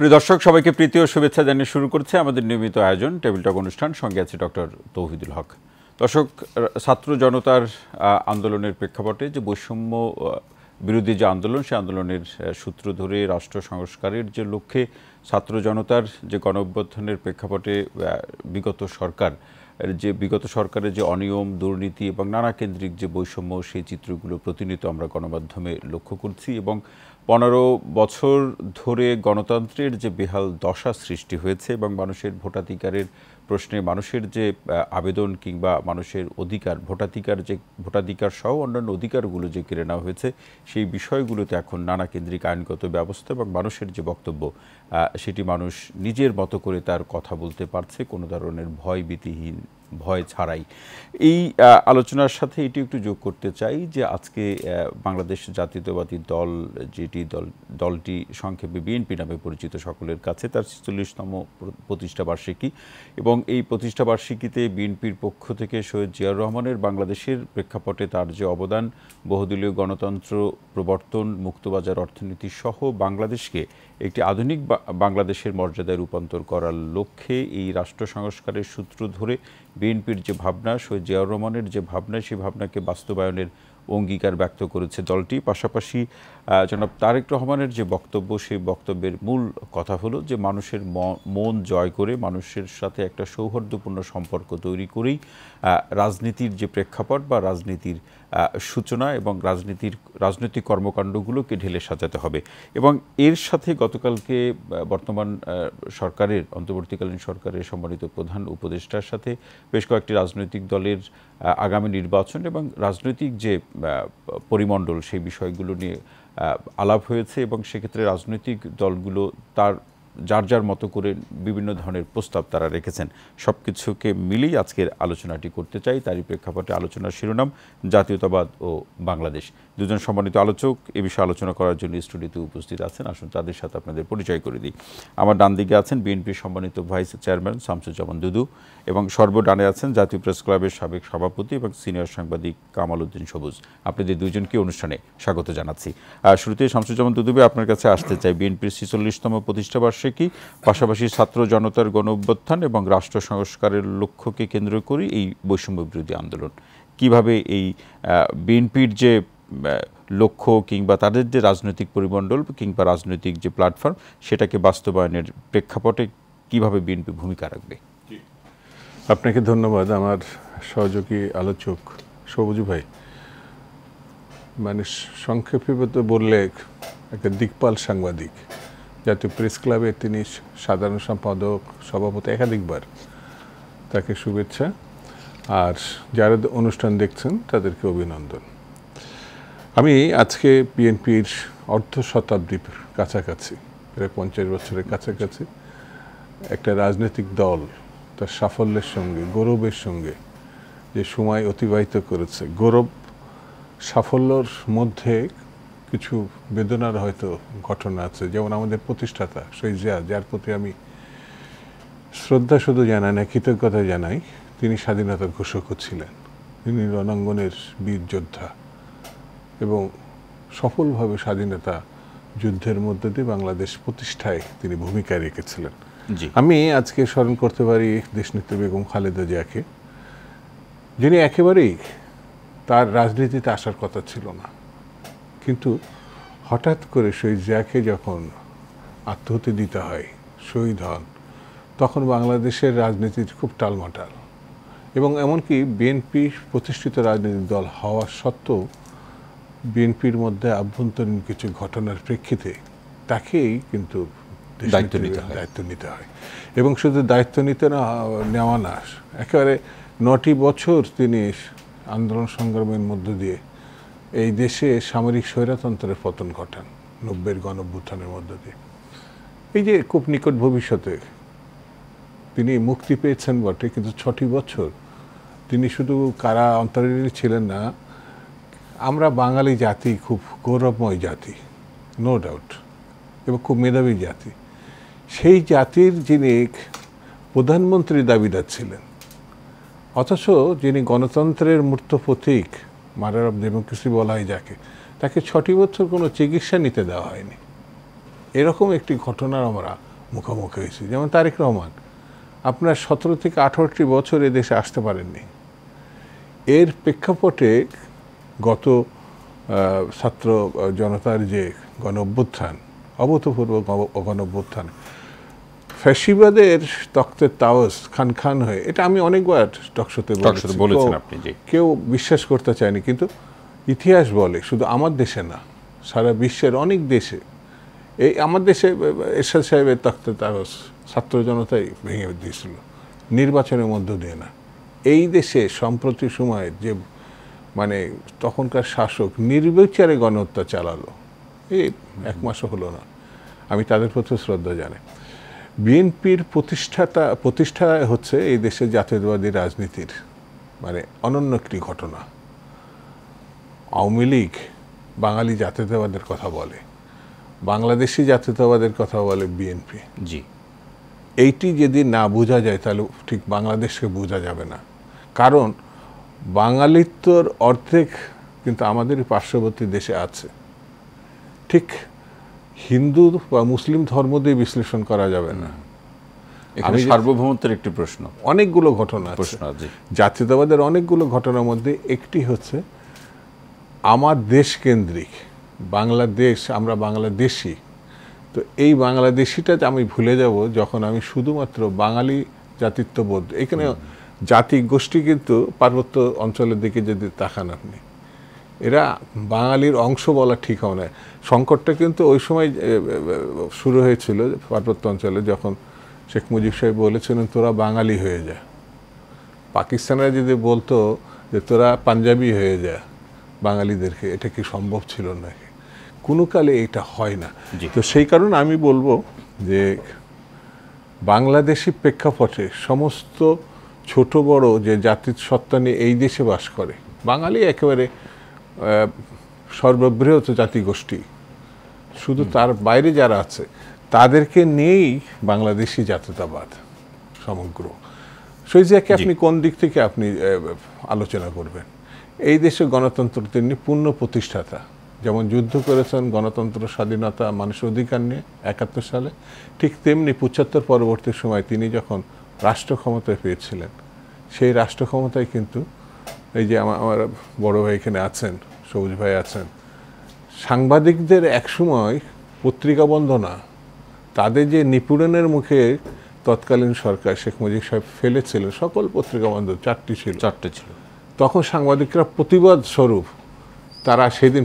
প্রিয় দর্শক, সবাইকে প্রীতি ও শুভেচ্ছা জানিয়ে শুরু করছে আমাদের নিয়মিত আয়োজন টেবিল টক অনুষ্ঠান। সঙ্গে আছে ডক্টর তৌহিদুল হক। দর্শক, ছাত্র জনতার আন্দোলনের প্রেক্ষাপটে যে বৈষম্য বিরোধী যে আন্দোলন, সেই আন্দোলনের সূত্র ধরে রাষ্ট্র সংস্কারের যে লক্ষ্যে ছাত্র জনতার যে গণঅভ্যুত্থানের প্রেক্ষাপটে বিগত সরকারের যে অনিয়ম, দুর্নীতি এবং নানা কেন্দ্রিক যে বৈষম্য, সেই চিত্রগুলো প্রতিনিয়ত আমরা গণমাধ্যমে লক্ষ্য করছি। এবং 15 বছর ধরে গণতন্ত্রের যে বেহাল দশা সৃষ্টি হয়েছে এবং মানুষের ভোটাধিকারের প্রশ্নে মানুষের যে আবেদন কিংবা মানুষের অধিকার, ভোটাধিকার সহ অন্যান্য অধিকারগুলো যে কেড়ে নেওয়া হয়েছে, সেই বিষয়গুলোতে এখন নানা কেন্দ্রিক আইনগত ব্যবস্থা এবং মানুষের যে বক্তব্য, সেটি মানুষ নিজের মতো করে তার কথা বলতে পারছে কোনো ধরনের ভয় ছাড়াই। এই আলোচনার সাথে এটি একটু যোগ করতে চাই যে আজকে বাংলাদেশ জাতীয়তাবাদী দল, দলটি সংক্ষেপে বিএনপি নামে পরিচিত সকলের কাছে, তার ৪৬তম প্রতিষ্ঠা বার্ষিকী। এবং এই প্রতিষ্ঠা বার্ষিকীতে বিএনপির পক্ষ থেকে শহীদ জিয়াউর রহমানের বাংলাদেশের প্রেক্ষাপটে তার যে অবদান, বহুদলীয় গণতন্ত্র প্রবর্তন, মুক্তবাজার অর্থনীতি সহ বাংলাদেশকে একটি আধুনিক বাংলাদেশের মর্যাদায় রূপান্তর করার লক্ষ্যে এই রাষ্ট্র সংস্কারের সূত্র ধরে বিএনপির যে ভাবনা, শহীদ জিয়াউর রহমানের যে ভাবনা, সেই ভাবনাকে বাস্তবায়নের অঙ্গীকার ব্যক্ত করেছে দলটি। পাশাপাশি জনাব তারেক রহমানের যে বক্তব্য, সেই বক্তব্যের মূল কথা হলো যে মানুষের মন জয় করে, মানুষের সাথে একটা সৌহার্দ্যপূর্ণ সম্পর্ক তৈরি করেই রাজনীতির যে প্রেক্ষাপট বা রাজনীতির সূচনা এবং রাজনৈতিক কর্মকাণ্ডগুলোকে ঢেলে সাজাতে হবে। এবং এর সাথে গতকালকে বর্তমান সরকারের, অন্তর্বর্তীকালীন সরকারের সম্মানিত প্রধান উপদেষ্টার সাথে বেশ কয়েকটি রাজনৈতিক দলের আগামী নির্বাচন এবং রাজনৈতিক যে পরিমণ্ডল, সেই বিষয়গুলো নিয়ে আলাপ হয়েছে। এবং সেক্ষেত্রে রাজনৈতিক দলগুলো যার যার মতো করে বিভিন্ন ধরনের প্রস্তাব তারা রেখেছেন। সব কিছুকে মিলিয়ে আজকের আলোচনাটি করতে চাই। তারই প্রেক্ষাপটে আলোচনার শিরোনাম জাতীয়তাবাদ ও বাংলাদেশ। দুজন সম্মানিত আলোচক এ বিষয়ে আলোচনা করার জন্য স্টুডিওতে উপস্থিত আছেন। আসুন তাদের সাথে আপনাদের পরিচয় করে দিই। আমার ডান দিকে আছেন বিএনপির সম্মানিত ভাইস চেয়ারম্যান শামসুজ্জামান দুদু, এবং সর্বডানে আছেন জাতীয় প্রেস ক্লাবের সাবেক সভাপতি এবং সিনিয়র সাংবাদিক কামাল উদ্দিন সবুজ। আপনাদের দুইজনকে অনুষ্ঠানে স্বাগত জানাচ্ছি। শুরুতে শামসুজ্জামান দুদু, আপনার কাছে আসতে চাই। বিএনপির ৪৬তম প্রতিষ্ঠা বার্ষিকী, পাশাপাশি ছাত্র জনতার গণঅভ্যুত্থান এবং রাষ্ট্র সংস্কারের লক্ষ্যকে কেন্দ্র করে এই বৈষম্য বিরোধী আন্দোলন, কিভাবে এই বিএনপির যে লক্ষ্য কিংবা তাদের যে রাজনৈতিক পরিমণ্ডল কিংবা রাজনৈতিক যে প্ল্যাটফর্ম, সেটাকে বাস্তবায়নের প্রেক্ষাপটে কিভাবে বিএনপি ভূমিকা রাখবে? আপনাকে ধন্যবাদ। আমার সহযোগী আলোচক সবুজ ভাই, মানে সংক্ষেপে বললে একটা দিকপাল সাংবাদিক, জাতীয় প্রেস ক্লাবে তিনি সাধারণ সম্পাদক, সভাপতি, একাধিকবার, তাকে শুভেচ্ছা। আর যারা অনুষ্ঠান দেখছেন তাদেরকে অভিনন্দন। আমি আজকে বিএনপির অর্ধ শতাব্দীর কাছাকাছি, প্রায় 50 বছরের কাছাকাছি একটা রাজনৈতিক দল তার সাফল্যের সঙ্গে, গৌরবের সঙ্গে যে সময় অতিবাহিত করেছে, গৌরব সাফল্যর মধ্যে কিছু বেদনার হয়তো ঘটনা আছে। যেমন আমাদের প্রতিষ্ঠাতা শহীদ জিয়া, যার প্রতি আমি শ্রদ্ধা শুধু জানাই না, কৃতজ্ঞতা জানাই, তিনি স্বাধীনতার ঘোষকও ছিলেন। তিনি রণাঙ্গনের বীর যোদ্ধা এবং সফলভাবে স্বাধীনতা যুদ্ধের মধ্যে দিয়ে বাংলাদেশ প্রতিষ্ঠায় তিনি ভূমিকা রেখেছিলেন। আমি আজকে স্মরণ করতে পারি দেশনেত্রী বেগম খালেদা জিয়াকে, যিনি একেবারেই তার রাজনীতিতে আসার কথা ছিল না, কিন্তু হঠাৎ করে শহীদ জিয়াকে যখন আত্মহতি দিতে হয়, শহীদ হন, তখন বাংলাদেশের রাজনীতির খুব টালমাটাল। এবং এমনকি বিএনপি প্রতিষ্ঠিত রাজনৈতিক দল হওয়া সত্ত্বেও বিএনপির মধ্যে আভ্যন্তরীণ কিছু ঘটনার প্রেক্ষিতে তাকেই কিন্তু দায়িত্ব নিতে হয়। এবং শুধু দায়িত্ব নেওয়া না, একেবারে 9টি বছর তিনি আন্দোলন সংগ্রামের মধ্য দিয়ে এই দেশে সামরিক স্বৈরতন্ত্রের পতন ঘটান 90-এর গণঅভ্যুত্থানের মধ্য দিয়ে। এই যে খুব নিকট ভবিষ্যতে তিনি মুক্তি পেয়েছেন বটে, কিন্তু 6টি বছর তিনি শুধু কারা অন্তরীণ ছিলেন না। আমরা বাঙালি জাতি খুব গৌরবময় জাতি, নো ডাউট, এবং খুব মেধাবী জাতি। সেই জাতির যিনি প্রধানমন্ত্রীর দাবিদার ছিলেন, অথচ যিনি গণতন্ত্রের মূর্ত প্রতীক, মাদার অফ ডেমোক্রেসি বলা হয় যাকে, তাকে 6টি বছর কোনো চিকিৎসা নিতে দেওয়া হয়নি। এরকম একটি ঘটনার আমরা মুখোমুখি হয়েছি। যেমন তারেক রহমান, আপনার 17 থেকে 18টি বছর এ দেশে আসতে পারেননি। এর প্রেক্ষাপটে গত ছাত্র জনতার যে গণ অভ্যুত্থান, অভূতপূর্ব গণ অভ্যুত্থান, ফ্যাসিবাদের তক্তের তাওয়াজ খান খান হয়ে, এটা আমি অনেকবার টকশোতে বলেছেন আপনি, যে কেউ বিশ্বাস করতে চায়নি, কিন্তু ইতিহাস বলে শুধু আমার দেশে না, সারা বিশ্বের অনেক দেশে, এই আমার দেশে এরশাদ সাহেবের তক্তের তাওয়াজ ছাত্র জনতাই ভেঙে দিয়েছিল, নির্বাচনের মধ্য দিয়ে না। এই দেশে সম্প্রতি সময়ে যে মানে তখনকার শাসক নির্বিচারে গণহত্যা চালালো, এই 1 মাসও হলো না, আমি তাদের প্রতি শ্রদ্ধা জানাই। বিএনপির প্রতিষ্ঠা হচ্ছে এই দেশের জাতীয়তাবাদী রাজনীতির মানে অনন্য একটি ঘটনা। আওয়ামী লীগ বাঙালি জাতীয়তাবাদের কথা বলে, বাংলাদেশি জাতীয়তাবাদের কথা বলে বিএনপি। জি, এইটি যদি না বোঝা যায় তাহলে ঠিক বাংলাদেশকে বোঝা যাবে না। কারণ বাঙালিত্বর অর্ধেক কিন্তু আমাদের পার্শ্ববর্তী দেশে আছে। ঠিক হিন্দু বা মুসলিম ধর্ম দিয়ে বিশ্লেষণ করা যাবে না। এখানে সার্বভৌমত্বের একটি প্রশ্ন, অনেকগুলো ঘটনা আছে জাতীয়তাবাদের, অনেকগুলো ঘটনার মধ্যে একটি হচ্ছে আমার দেশ কেন্দ্রিক বাংলাদেশ, আমরা বাংলাদেশি। তো এই বাংলাদেশিটা আমি ভুলে যাব যখন আমি শুধুমাত্র বাঙালি জাতিত্ববোধ, এখানে জাতি গোষ্ঠী কিন্তু পার্বত্য অঞ্চলের দিকে যদি তাকান আপনি, এরা বাঙালির অংশ বলা ঠিক হবে না। সংকটটা কিন্তু ওই সময় শুরু হয়েছিল পার্বত্য অঞ্চলে, যখন শেখ মুজিব সাহেব বলেছিলেন তোরা বাঙালি হয়ে যা। পাকিস্তানরা যদি বলতো যে তোরা পাঞ্জাবি হয়ে যা বাঙালিদেরকে, এটা কি সম্ভব ছিল নাকি? কোনো কালে এটা হয় না। তো সেই কারণে আমি বলবো যে বাংলাদেশি প্রেক্ষাপটে সমস্ত ছোট বড় যে জাতির সত্তা নিয়ে এই দেশে বাস করে, বাঙালি একেবারে সর্ববৃহৎ জাতিগোষ্ঠী, শুধু তার বাইরে যারা আছে তাদেরকে নিয়েই বাংলাদেশি জাতীয়তাবাদ সমগ্র। শহীদকে আপনি কোন দিক থেকে আপনি আলোচনা করবেন? এই দেশে গণতন্ত্র তিনি পূর্ণ প্রতিষ্ঠাতা, যেমন যুদ্ধ করেছেন গণতন্ত্র স্বাধীনতা মানুষের অধিকার নিয়ে 71 সালে, ঠিক তেমনি 75 পরবর্তী সময় তিনি যখন রাষ্ট্র ক্ষমতায় পেয়েছিলেন, সেই রাষ্ট্র ক্ষমতায় কিন্তু এই যে আমার বড় ভাই এখানে আছেন, সবুজ ভাই আছেন, সাংবাদিকদের একসময় পত্রিকা বন্ধ না, তাদের যে নিপীড়নের মুখে তৎকালীন সরকার শেখ মুজিব সাহেব ফেলেছিলেন, সকল পত্রিকা বন্ধ, 4টি ছিল। তখন সাংবাদিকরা প্রতিবাদ স্বরূপ তারা সেদিন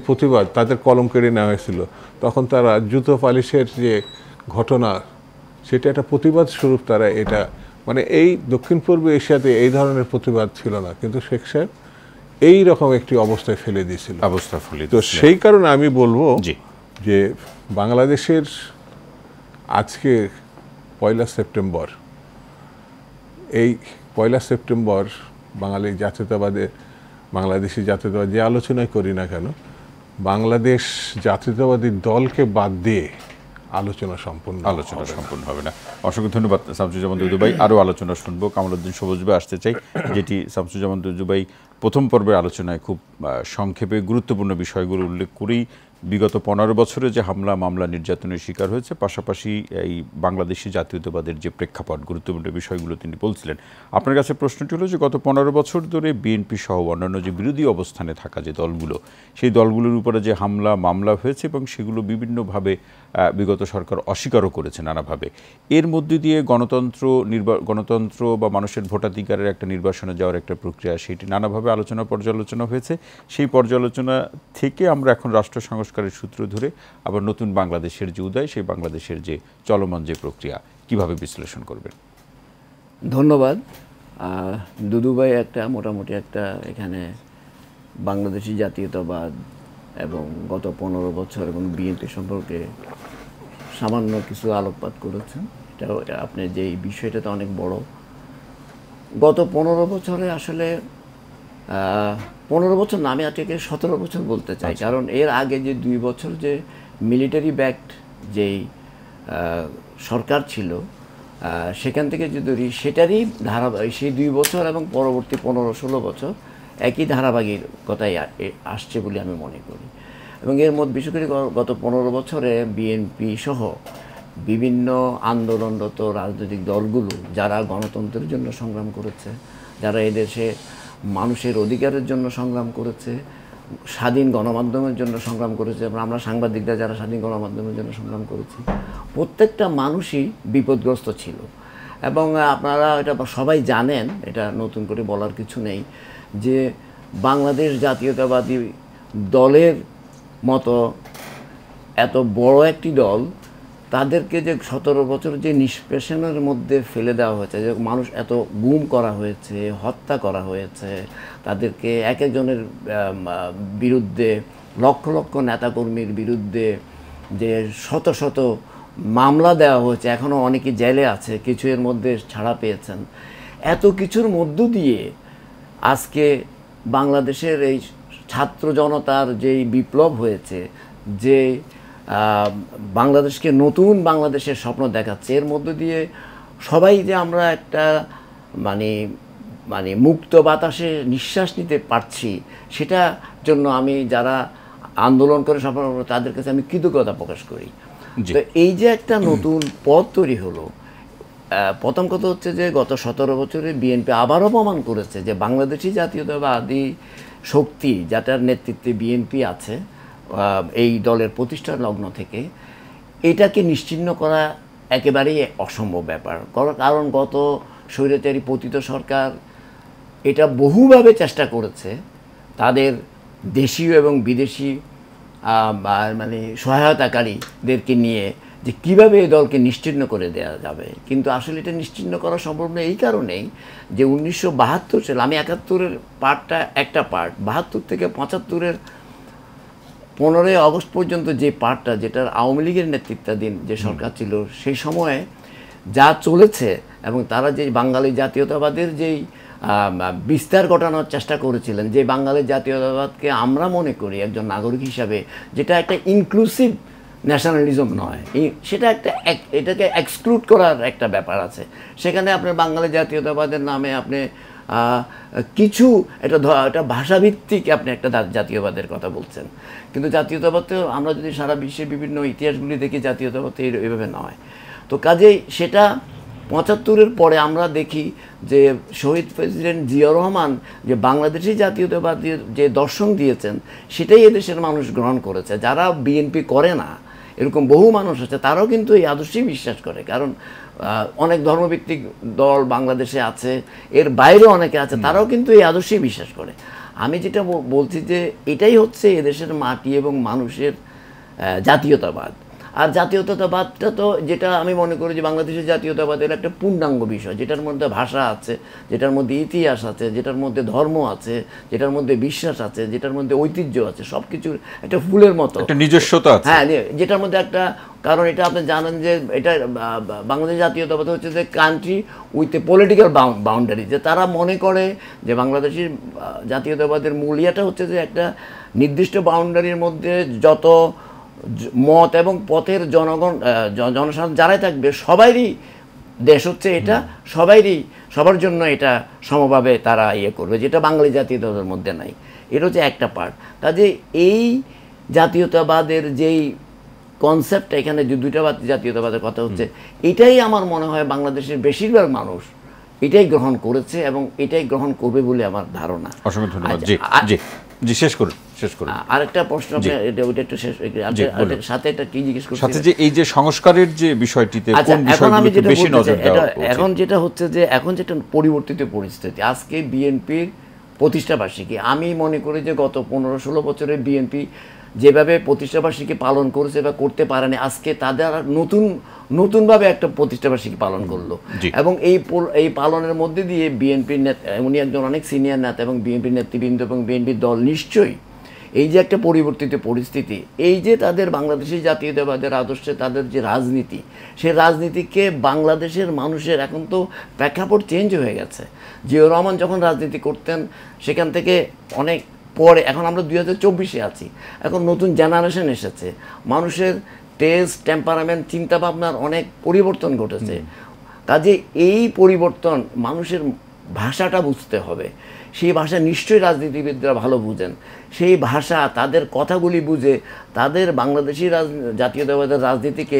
তাদের কলম কেড়ে নেওয়া হয়েছিল। তখন তারা জুতো পালিশের যে ঘটনা, সেটা একটা প্রতিবাদ স্বরূপ তারা এটা মানে এই দক্ষিণ পূর্ব এশিয়াতে এই ধরনের প্রতিবাদ ছিল না, কিন্তু শেখ সাহেব এই রকম একটি অবস্থায় ফেলে দিয়েছিল। তো সেই কারণে আমি বলবো যে বাংলাদেশের আজকে 1 সেপ্টেম্বর, এই 1 সেপ্টেম্বর বাংলাদেশি জাতীয়তাবাদ যে আলোচনায় করি না কেন, বাংলাদেশ জাতীয়তাবাদী দলকে বাদ দিয়ে আলোচনা সম্পূর্ণ হবে না। অসংখ্য ধন্যবাদ শামসুজ্জামান দুদু ভাই। আরও আলোচনা শুনবো। কামালউদ্দিন সবুজ ভাই আসতে চাই, যেটি শামসুজ্জামান দুদু ভাই প্রথম পর্বের আলোচনায় খুব সংক্ষেপে গুরুত্বপূর্ণ বিষয়গুলো উল্লেখ করেই বিগত 15 বছরে যে হামলা মামলা নির্যাতনের শিকার হয়েছে, পাশাপাশি এই বাংলাদেশি জাতীয়তাবাদের যে প্রেক্ষাপট, গুরুত্বপূর্ণ বিষয়গুলো তিনি বলছিলেন। আপনার কাছে প্রশ্নটি হলো যে গত 15 বছর ধরে বিএনপি সহ অন্যান্য যে বিরোধী অবস্থানে থাকা যে দলগুলো, সেই দলগুলোর উপরে যে হামলা মামলা হয়েছে এবং সেগুলো বিভিন্নভাবে বিগত সরকার অস্বীকারও করেছে নানাভাবে, এর মধ্যে দিয়ে গণতন্ত্র বা মানুষের ভোটাধিকারের একটা নির্বাসনে যাওয়ার একটা প্রক্রিয়া, সেটি নানাভাবে পর্যালোচনা হয়েছে। সেই পর্যালোচনা থেকে আমরা এখন রাষ্ট্র সংস্কারের সূত্র ধরে আবার নতুন বাংলাদেশের যে উদয়, সেই বাংলাদেশের যে চলমান যে প্রক্রিয়া, কিভাবে বিশ্লেষণ করবেন? ধন্যবাদ। দুদুভাই মোটামুটি এখানে বাংলাদেশি জাতীয়তাবাদ এবং গত 15 বছর এবং বিএনপি সম্পর্কে সামান্য কিছু আলোকপাত করেছেন। এটা আপনি যে বিষয়টা তো অনেক বড়। গত 15 বছরে আসলে 15 বছর না, আমি আজকে 17 বছর বলতে চাই, কারণ এর আগে যে 2 বছর যে মিলিটারি ব্যাকড যেই সরকার ছিল, সেখান থেকে যদি সেটারই সেই 2 বছর এবং পরবর্তী 15-16 বছর একই ধারাবাহিকতায় আসছে বলে আমি মনে করি। এবং এর মধ্যে বিশেষ করে গত 15 বছরে বিএনপি সহ বিভিন্ন আন্দোলনরত রাজনৈতিক দলগুলো যারা গণতন্ত্রের জন্য সংগ্রাম করেছে, যারা এদেশে মানুষের অধিকারের জন্য সংগ্রাম করেছে, স্বাধীন গণমাধ্যমের জন্য সংগ্রাম করেছে, এবং আমরা সাংবাদিকরা যারা স্বাধীন গণমাধ্যমের জন্য সংগ্রাম করেছি, প্রত্যেকটা মানুষই বিপদগ্রস্ত ছিল। এবং আপনারা এটা সবাই জানেন, এটা নতুন করে বলার কিছু নেই, যে বাংলাদেশ জাতীয়তাবাদী দলের মতো এত বড় একটি দল, তাদেরকে যে 17 বছর যে নিষ্পেষণের মধ্যে ফেলে দেওয়া হয়েছে, যে মানুষ এত গুম করা হয়েছে, হত্যা করা হয়েছে, তাদেরকে এক একজনের বিরুদ্ধে, লক্ষ লক্ষ নেতাকর্মীর বিরুদ্ধে যে শত শত মামলা দেওয়া হয়েছে, এখনও অনেকে জেলে আছে, কিছু এর মধ্যে ছাড়া পেয়েছেন। এত কিছুর মধ্য দিয়ে আজকে বাংলাদেশের এই ছাত্র জনতার যেই বিপ্লব হয়েছে, যে বাংলাদেশকে নতুন বাংলাদেশের স্বপ্ন দেখাচ্ছে, এর মধ্য দিয়ে সবাই যে আমরা একটা মানে মানে মুক্ত বাতাসে নিঃশ্বাস নিতে পারছি, সেটার জন্য আমি যারা আন্দোলন করে সফল, তাদের কাছে আমি কৃতজ্ঞতা প্রকাশ করি। তো এই যে একটা নতুন পথ তৈরি হলো, প্রথম কথা হচ্ছে যে গত 17 বছরে বিএনপি আবারও প্রমাণ করেছে যে বাংলাদেশি জাতীয়তাবাদী শক্তি, যাটার নেতৃত্বে বিএনপি আছে এই দলের প্রতিষ্ঠার লগ্ন থেকে, এটাকে নিশ্চিহ্ন করা একেবারেই অসম্ভব ব্যাপার। কারণ গত স্বৈরাচারী পতিত সরকার এটা বহুভাবে চেষ্টা করেছে তাদের দেশীয় এবং বিদেশি মানে সহায়তাকারীদেরকে নিয়ে, যে কীভাবে এই দলকে নিশ্চিহ্ন করে দেওয়া যাবে। কিন্তু আসলে এটা নিশ্চিহ্ন করা সম্ভব নয় এই কারণেই যে 1972 সালে, আমি 71-এর পার্টটা একটা পার্ট, 72 থেকে 75-এর 15ই আগস্ট পর্যন্ত যে পার্টটা, যেটার আওয়ামী লীগের নেতৃত্বাধীন যে সরকার ছিল, সেই সময়ে যা চলেছে, এবং তারা যে বাঙালি জাতীয়তাবাদের যেই বিস্তার ঘটানোর চেষ্টা করেছিলেন, যে বাঙালি জাতীয়তাবাদকে আমরা মনে করি একজন নাগরিক হিসাবে, যেটা একটা ইনক্লুসিভ ন্যাশনালিজম নয়, সেটা একটা এটাকে এক্সক্লুড করার একটা ব্যাপার আছে। সেখানে আপনার বাঙালি জাতীয়তাবাদের নামে আপনি কিছু এটা ভাষাভিত্তিক আপনি একটা জাতীয়বাদের কথা বলছেন, কিন্তু জাতীয়তাবাদ তো আমরা যদি সারা বিশ্বের বিভিন্ন ইতিহাসগুলি দেখি, জাতীয়তাবাদ তো এইভাবে নয়। তো কাজেই সেটা 75-এর পরে আমরা দেখি যে শহীদ প্রেসিডেন্ট জিয়া রহমান যে বাংলাদেশি জাতীয়তাবাদের যে দর্শন দিয়েছেন, সেটাই এদেশের মানুষ গ্রহণ করেছে। যারা বিএনপি করে না, এরকম বহু মানুষ আছে, তারাও কিন্তু এই আদর্শেই বিশ্বাস করে। কারণ অনেক ধর্মভিত্তিক দল বাংলাদেশে আছে, এর বাইরে অনেকে আছে, তারাও কিন্তু এই আদর্শেই বিশ্বাস করে। আমি যেটা বলছি যে এটাই হচ্ছে এদেশের মাটি এবং মানুষের জাতীয়তাবাদ। আর জাতীয়তাবাদটা তো, যেটা আমি মনে করি যে বাংলাদেশের জাতীয়তাবাদের একটা পূর্ণাঙ্গ বিষয়, যেটার মধ্যে ভাষা আছে, যেটার মধ্যে ইতিহাস আছে, যেটার মধ্যে ধর্ম আছে, যেটার মধ্যে বিশ্বাস আছে, যেটার মধ্যে ঐতিহ্য আছে, সব কিছুর একটা ফুলের মতো একটা নিজস্বতা আছে। হ্যাঁ, যেটার মধ্যে একটা, কারণ এটা আপনি জানেন যে এটা বাংলাদেশ জাতীয়তাবাদ হচ্ছে যে country with a political boundary, যে তারা মনে করে যে বাংলাদেশের জাতীয়তাবাদের মূল ইয়েটা হচ্ছে যে একটা নির্দিষ্ট বাউন্ডারির মধ্যে যত মত এবং পথের জনগণ, জনসাধারণ যারাই থাকবে, সবারই দেশ হচ্ছে এটা, সবার জন্য এটা সমভাবে তারা ইয়ে করবে, যেটা বাঙালি জাতীয়তাবাদের মধ্যে নাই। এটা হচ্ছে একটা পার্ট। কাজে এই জাতীয়তাবাদের যেই কনসেপ্টটা, এখানে যে দুইটা জাতীয়তাবাদের কথা হচ্ছে, এটাই আমার মনে হয় বাংলাদেশের বেশিরভাগ মানুষ এটাই গ্রহণ করেছে এবং এটাই গ্রহণ করবে বলে আমার ধারণা। অসংখ্য ধন্যবাদ। জি শেষ করুন। আরেকটা প্রশ্ন, ওইটা একটু শেষ, সাথে একটা কি জিজ্ঞেস করছি, সাথে যে এই যে সংস্কারের যে বিষয়টিতে কোন বিষয়গুলোতে বেশি নজর দেওয়া উচিত? এখন যেটা হচ্ছে যে এখন যেটা পরিবর্তিত পরিস্থিতি, আজকে বিএনপির প্রতিষ্ঠাবার্ষিকী, আমি মনে করি যে গত 15-16 বছরে বিএনপি যেভাবে প্রতিষ্ঠাবার্ষিকী পালন করেছে বা করতে পারেনি, আজকে তাদের নতুনভাবে একটা প্রতিষ্ঠাবার্ষিকী পালন করলো। এবং এই পালনের মধ্যে দিয়ে বিএনপির নেতা, উনি একজন অনেক সিনিয়র নেতা, এবং বিএনপির নেতৃবৃন্দ এবং বিএনপির দল নিশ্চয়ই এই যে একটা পরিবর্তিত পরিস্থিতি, এই যে তাদের বাংলাদেশি জাতীয়তাবাদের আদর্শে তাদের যে রাজনীতি, সেই রাজনীতিকে বাংলাদেশের মানুষের, এখন তো প্রেক্ষাপট চেঞ্জ হয়ে গেছে। জিয়াউর রহমান যখন রাজনীতি করতেন, সেখান থেকে অনেক পরে, এখন আমরা 2024-এ আছি, এখন নতুন জেনারেশন এসেছে, মানুষের টেস্ট, টেম্পারামেন্ট, চিন্তাভাবনার অনেক পরিবর্তন ঘটেছে। কাজে এই পরিবর্তন, মানুষের ভাষাটা বুঝতে হবে, সেই ভাষা নিশ্চয়ই রাজনীতিবিদরা ভালো বুঝেন, সেই ভাষা, তাদের কথাগুলি বুঝে তাদের বাংলাদেশি জাতীয়তাবাদের রাজনীতিকে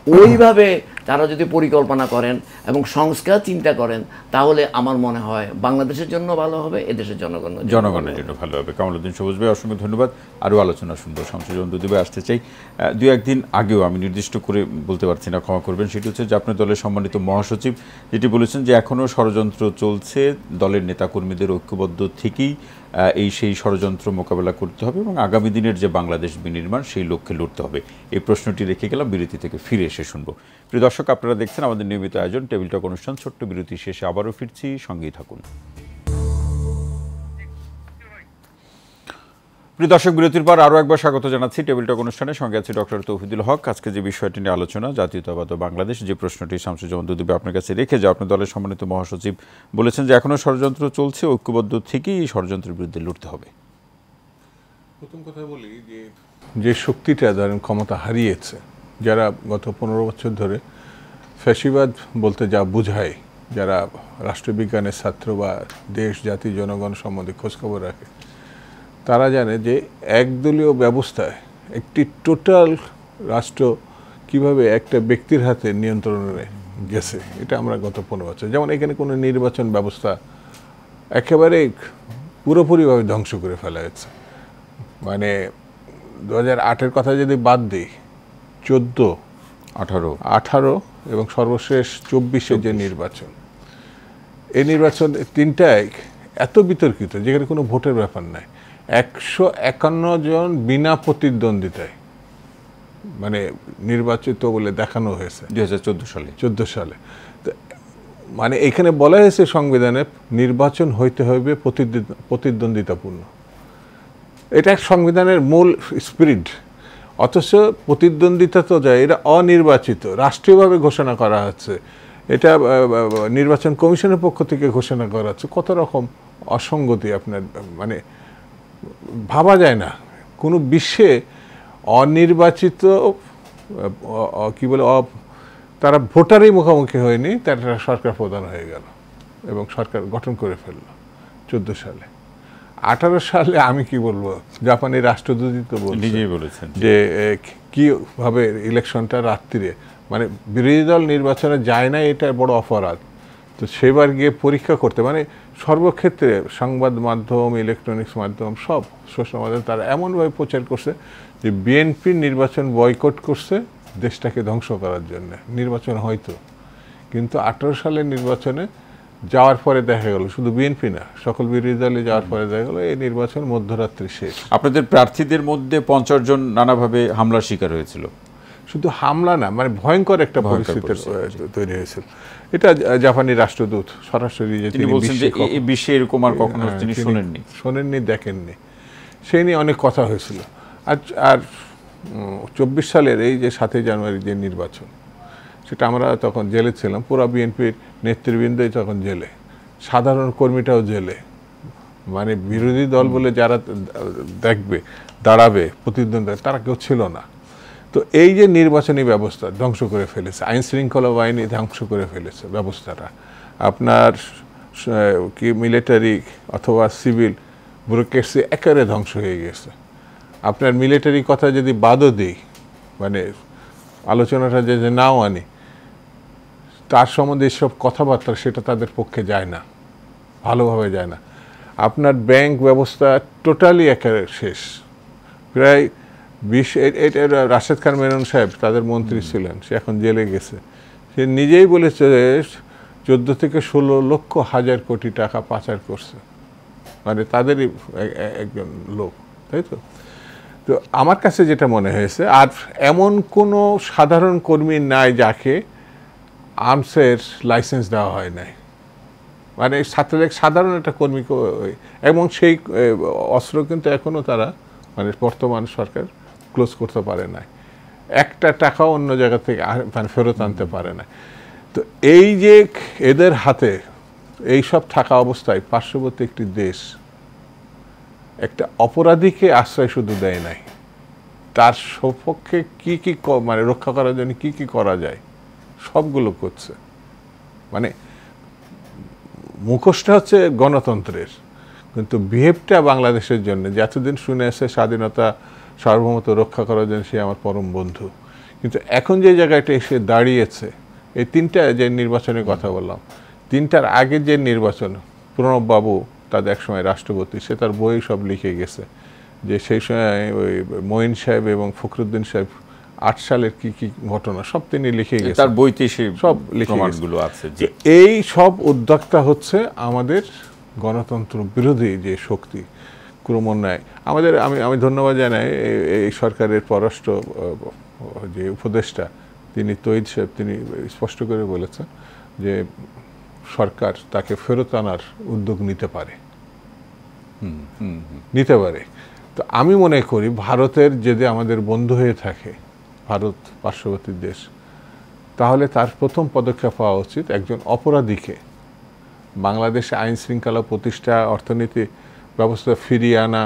ওইভাবে তারা যদি পরিকল্পনা করেন এবং সংস্কার চিন্তা করেন, তাহলে আমার মনে হয় বাংলাদেশের জন্য ভালো হবে, এদেশের জনগণের জন্য ভালো হবে। কামালউদ্দিন সবুজ ভাই, অসংখ্য ধন্যবাদ। আরও আলোচনা শুনবো। শামসুজ্জামান দুদু ভাই আসতে চাই। দু একদিন আগেও, আমি নির্দিষ্ট করে বলতে পারছি না, ক্ষমা করবেন, সেটি হচ্ছে যে আপনার দলের সম্মানিত মহাসচিব যেটি বলেছেন যে এখনও ষড়যন্ত্র চলছে, দলের নেতাকর্মীদের ঐক্যবদ্ধ থেকেই সেই ষড়যন্ত্র মোকাবেলা করতে হবে এবং আগামী দিনের যে বাংলাদেশ বিনির্মাণ সেই লক্ষ্যে লড়তে হবে। এই প্রশ্নটি রেখে গেলাম, বিরতি থেকে ফিরে এসে শুনবো। প্রিয় দর্শক, আপনারা দেখছেন আমাদের নিয়মিত আয়োজন টেবিল টক অনুষ্ঠান। ছোট্ট বিরতি শেষে আবারও ফিরছি, সঙ্গেই থাকুন। প্রিয় দর্শক, বিরতির পর আরও একবার স্বাগত জানাচ্ছি টেবিল টক অনুষ্ঠানের সঙ্গে আছে ডক্টর তৌহিদুল হক। আজকে যে বিষয়টি নিয়ে আলোচনা, জাতীয়তাবাদ ও বাংলাদেশ, যে প্রশ্নটি শামসুজ্জামান দুদু ভাই আপনার কাছে রেখে যাও, আপনার দলের সম্মানিত মহাসচিব বলেছেন যে এখনও ষড়যন্ত্র চলছে, ঐক্যবদ্ধ থেকেই এই ষড়যন্ত্রের বিরুদ্ধে লড়তে হবে। প্রথম কথা বলি যে শক্তিটা ধরেন ক্ষমতা হারিয়েছে, যারা গত 15 বছর ধরে ফ্যাসিবাদ বলতে যা বোঝায়, যারা রাষ্ট্রবিজ্ঞানের ছাত্র বা দেশ জাতি জনগণ সম্বন্ধে খোঁজখবর রাখে, তারা জানে যে একদলীয় ব্যবস্থায় একটি টোটাল রাষ্ট্র কিভাবে একটা ব্যক্তির হাতে নিয়ন্ত্রণে গেছে, এটা আমরা গত 15 বছর, যেমন এখানে কোনো নির্বাচন ব্যবস্থা একেবারে পুরোপুরিভাবে ধ্বংস করে ফেলা হয়েছে। মানে 2008-এর কথা যদি বাদ দিই, 14, 18 এবং সর্বশেষ 24-এ যে নির্বাচন, এই নির্বাচন তিনটায় এত বিতর্কিত, যেখানে কোনো ভোটের ব্যাপার নাই। 151 জন বিনা প্রতিদ্বন্দ্বিতায় মানে নির্বাচিত বলে দেখানো হয়েছে 2014 সালে। মানে এখানে বলা হয়েছে সংবিধানে নির্বাচন হইতে হবে প্রতিদ্বন্দ্বিতাপূর্ণ, এটা সংবিধানের মূল স্পিরিট। অথচ প্রতিদ্বন্দ্বিতা তো যায়, এটা অনির্বাচিত, রাষ্ট্রীয়ভাবে ঘোষণা করা হচ্ছে, এটা নির্বাচন কমিশনের পক্ষ থেকে ঘোষণা করা হচ্ছে। কত রকম অসঙ্গতি আপনার, মানে ভাবা যায় না কোনো বিশ্বে অনির্বাচিত কি বলে তারা ভোটারই মুখোমুখি হয়নি, তারা সরকার প্রধান হয়ে গেল এবং সরকার গঠন করে ফেললো 14 সালে। 18 সালে আমি কি বলবো, জাপানি রাষ্ট্রদূতই তো নিজেই বলেছেন যে কিভাবে ইলেকশনটা রাত্রিরে, মানে বিরোধী দল নির্বাচনে যায় না, এটা বড় অপরাধ। তো সেবার গিয়ে পরীক্ষা করতে, মানে সর্বক্ষেত্রে সংবাদ মাধ্যম, ইলেকট্রনিক্স মাধ্যম, সব সোশ্যাল মাধ্যম তারা এমনভাবে প্রচার করছে যে বিএনপি নির্বাচন বয়কট করছে দেশটাকে ধ্বংস করার জন্য। নির্বাচন হয়তো, কিন্তু 18 সালের নির্বাচনে যাওয়ার পরে দেখা গেল, শুধু বিএনপি না, সকল বিরোধী দলে যাওয়ার পরে দেখা গেল এই নির্বাচন মধ্যরাত্রি শেষ। আপনাদের প্রার্থীদের মধ্যে 50 জন নানাভাবে হামলার শিকার হয়েছিল। শুধু হামলা না, মানে ভয়ঙ্কর একটা পরিস্থিতি তৈরি হয়েছিল। এটা জাপানি রাষ্ট্রদূত সরাসরি তিনি বলছেন যে এই বিশ্বে এরকম আর কখনো তিনি শোনেননি, দেখেননি, সেই নিয়ে অনেক কথা হয়েছিল। আর 24 সালের এই যে 7 জানুয়ারি যে নির্বাচন, সেটা আমরা তখন জেলে ছিলাম, পুরো বিএনপির নেতৃবৃন্দই তখন জেলে, সাধারণ কর্মীটাও জেলে। মানে বিরোধী দল বলে যারা দেখবে, দাঁড়াবে, প্রতিদ্বন্দ্বিতা, তারা কেউ ছিল না। তো এই যে নির্বাচনী ব্যবস্থা ধ্বংস করে ফেলেছে, আইন শৃঙ্খলা বাহিনী ধ্বংস করে ফেলেছে ব্যবস্থাটা, আপনার কি মিলিটারি অথবা সিভিল ব্যুরোক্রেসি একেবারে ধ্বংস হয়ে গেছে। আপনার মিলিটারি কথা যদি বাদও দিই, মানে আলোচনাটা যে নাও আনি, তার সম্বন্ধে এসব কথাবার্তা সেটা তাদের পক্ষে যায় না, ভালোভাবে যায় না। আপনার ব্যাংক ব্যবস্থা টোটালি একেবারে শেষ, প্রায় 20, এটা রাশেদ খান মেনন সাহেব তাদের মন্ত্রী ছিলেন, সে এখন জেলে গেছে, সে নিজেই বলেছে 14 থেকে 16 লক্ষ হাজার কোটি টাকা পাচার করছে, মানে তাদেরই একজন লোক, তাই তো। তো আমার কাছে যেটা মনে হয়েছে, আর এমন কোনো সাধারণ কর্মী নাই যাকে আর্মসের লাইসেন্স দেওয়া হয় নাই, মানে ছাত্রলীগ সাধারণ একটা কর্মীকে, এবং সেই অস্ত্র কিন্তু এখনও তারা, মানে বর্তমান সরকার ক্লোজ করতে পারে না, একটা টাকাও অন্য জায়গা থেকে মানে ফেরত আনতে পারে না। তো এই যে এদের হাতে এই সব থাকা অবস্থায় পার্শ্ববর্তী একটি দেশ একটা অপরাধীকে আশ্রয় শুধু দেয় নাই, তার সপক্ষে কি মানে রক্ষা করার জন্য কি করা যায় সবগুলো করছে। মানে মুখোশটা হচ্ছে গণতন্ত্রের, কিন্তু বিহেভটা বাংলাদেশের জন্য যে এতদিন শুনে আসছে স্বাধীনতা সার্বভৌমত্ব রক্ষা করার জন্য সে আমার পরম বন্ধু, কিন্তু এখন যে জায়গাটা এসে দাঁড়িয়েছে, এই তিনটা যে নির্বাচনের কথা বললাম, তিনটার আগে যে নির্বাচন, প্রণববাবু তাদের একসময় রাষ্ট্রপতি, সে তার বই সব লিখে গেছে যে সেই সময় ওই মঈন সাহেব এবং ফখরুদ্দিন সাহেব 8 সালের কি কি ঘটনা সব তিনি লিখে গেছেন, তার বইতে সেই সব প্রমাণগুলো আছে। যে এই সব উদ্যোক্তা হচ্ছে আমাদের গণতন্ত্র বিরোধী যে শক্তি ক্রমান্বয়ে আমাদের। আমি ধন্যবাদ জানাই এই সরকারের পররাষ্ট্র যে উপদেষ্টা তিনি তৈয়দ সাহেব, তিনি স্পষ্ট করে বলেছেন যে সরকার তাকে ফেরত আনার উদ্যোগ নিতে পারে। তো আমি মনে করি ভারতের যদি আমাদের বন্ধু হয়ে থাকে, ভারত পার্শ্ববর্তী দেশ, তাহলে তার প্রথম পদক্ষেপ হওয়া উচিত একজন অপরাধীকে বাংলাদেশে আইন শৃঙ্খলা প্রতিষ্ঠা, অর্থনীতি ব্যবস্থা ফিরিয়ে আনা,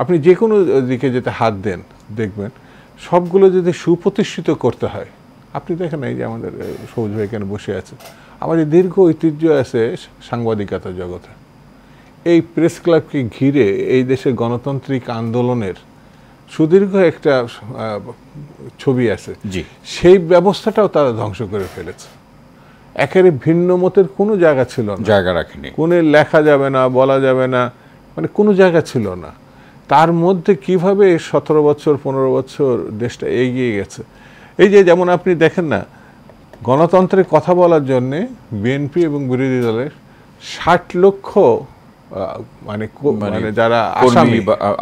আপনি যে কোনো দিকে যেতে হাত দেন দেখবেন সবগুলো যদি সুপ্রতিষ্ঠিত করতে হয়। আপনি দেখেন এই যে আমাদের সবুজ ভাই এখানে বসে আছে, আমাদের দীর্ঘ ঐতিহ্য আছে সাংবাদিকতা জগতে। এই প্রেস ক্লাবকে ঘিরে এই দেশের গণতান্ত্রিক আন্দোলনের সুদীর্ঘ একটা ছবি আছে, সেই ব্যবস্থাটাও তারা ধ্বংস করে ফেলেছে। একেবারে ভিন্ন মতের কোনো জায়গা ছিল না, জায়গা রাখেনি, কোনো লেখা যাবে না, বলা যাবে না, মানে কোনো জায়গা ছিল না। তার মধ্যে কিভাবে 17 বছর 15 বছর দেশটা এগিয়ে গেছে। এই যে যেমন আপনি দেখেন না, গণতন্ত্রের কথা বলার জন্যে বিএনপি এবং বিরোধী দলের 60 লক্ষ মানে যারা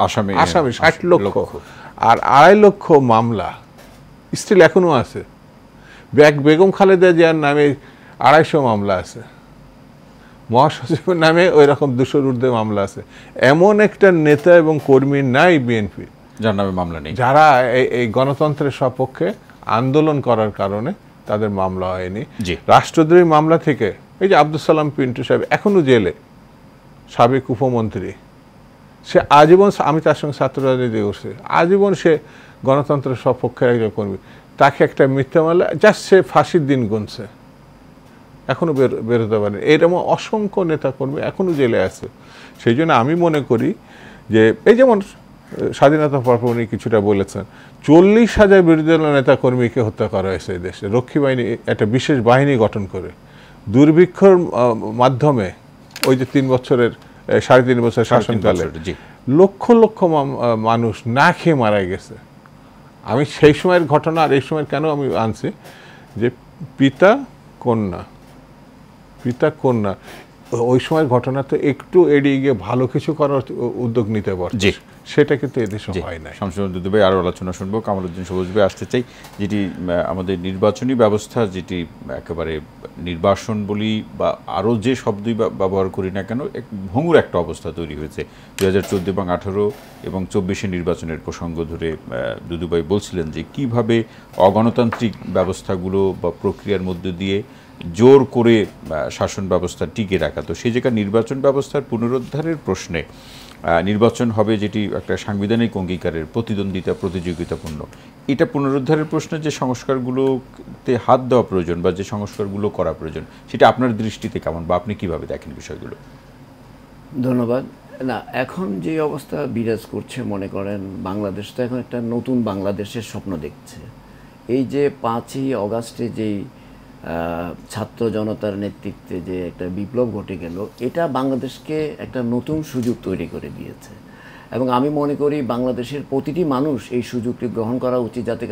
আসামি 60 লক্ষ, আর 2.5 লক্ষ মামলা স্টিল এখনো আছে। বেগম খালেদা জিয়ার নামে 250 মামলা আছে, মহাসচিবের নামে ওই রকম 200-র ঊর্ধ্বে মামলা আছে। এমন একটা নেতা এবং কর্মী নাই বিএনপি যার নামে মামলা নেই, যারা এই গণতন্ত্রের সপক্ষে আন্দোলন করার কারণে তাদের মামলা হয়নি। রাষ্ট্রদ্রোহী মামলা থেকে এই যে আব্দুল সালাম পিন্টু সাহেব এখনো জেলে, সাবেক উপমন্ত্রী, সে আজীবন, আমি তার সঙ্গে ছাত্র রাজনীতি করছি, আজীবন সে গণতন্ত্রের সপক্ষের একজন কর্মী। তাকে একটা মিথ্যা মামলা, জাস্ট সে ফাঁসির দিন গুনছে, এখনো বেরোতে পারে। এরকম অসংখ্য নেতা কর্মী এখনো জেলে আছে। সেই জন্য আমি মনে করি যে এই যেমন স্বাধীনতা পরপর উনি কিছুটা বলেছেন, 40,000 বিরোধী দল নেতা কর্মীকে হত্যা করা হয়েছে এই দেশে। রক্ষী বাহিনী একটা বিশেষ বাহিনী গঠন করে দুর্ভিক্ষর মাধ্যমে, ওই যে 3 বছরের 3.5 বছর শাসনকালে লক্ষ লক্ষ মানুষ না খেয়ে মারা গেছে। আমি সেই সময়ের ঘটনা আর এই সময়ের কেন আমি আনছি, যে পিতা কন্যা ওই সময়ের ঘটনাতে একটু এড়িয়ে গিয়ে ভালো কিছু করার উদ্যোগ নিতে পারছে, সেটা কিন্তু এদেশে হয় না। শামসুল ভাই আরও আলোচনা শুনবো। কামালউদ্দিন সবুজ ভাই আসতে চাই, যেটি আমাদের নির্বাচনী ব্যবস্থা, যেটি একেবারে নির্বাসন বলি বা আরও যে শব্দই ব্যবহার করি না কেন, ভঙ্গুর একটা অবস্থা তৈরি হয়েছে। 2014 এবং 18 এবং 24 নির্বাচনের প্রসঙ্গ ধরে দুদু ভাই বলছিলেন যে কিভাবে অগণতান্ত্রিক ব্যবস্থাগুলো বা প্রক্রিয়ার মধ্য দিয়ে জোর করে শাসন ব্যবস্থা টিকে রাখা। তো সেই জায়গায় নির্বাচন ব্যবস্থার পুনরুদ্ধারের প্রশ্নে, নির্বাচন হবে যেটি একটা সাংবিধানিক অঙ্গীকারের, প্রতিদ্বন্দ্বিতা প্রতিযোগিতাপূর্ণ, এটা পুনরুদ্ধারের প্রশ্নে যে সংস্কারগুলোতে হাত দেওয়া প্রয়োজন বা যে সংস্কারগুলো করা প্রয়োজন, সেটা আপনার দৃষ্টিতে কেমন বা আপনি কিভাবে দেখেন বিষয়গুলো? ধন্যবাদ। না, এখন যে অবস্থা বিরাজ করছে, মনে করেন বাংলাদেশ তো এখন একটা নতুন বাংলাদেশের স্বপ্ন দেখছে। এই যে 5ই অগাস্টে যেই ছাত্র জনতার নেতৃত্বে যে একটা বিপ্লব ঘটে গেল, এটা বাংলাদেশকে একটা নতুন সুযোগ তৈরি করে দিয়েছে। এবং আমি মনে করি বাংলাদেশের প্রতিটি মানুষ এই সুযোগটি গ্রহণ করা উচিত, যাতে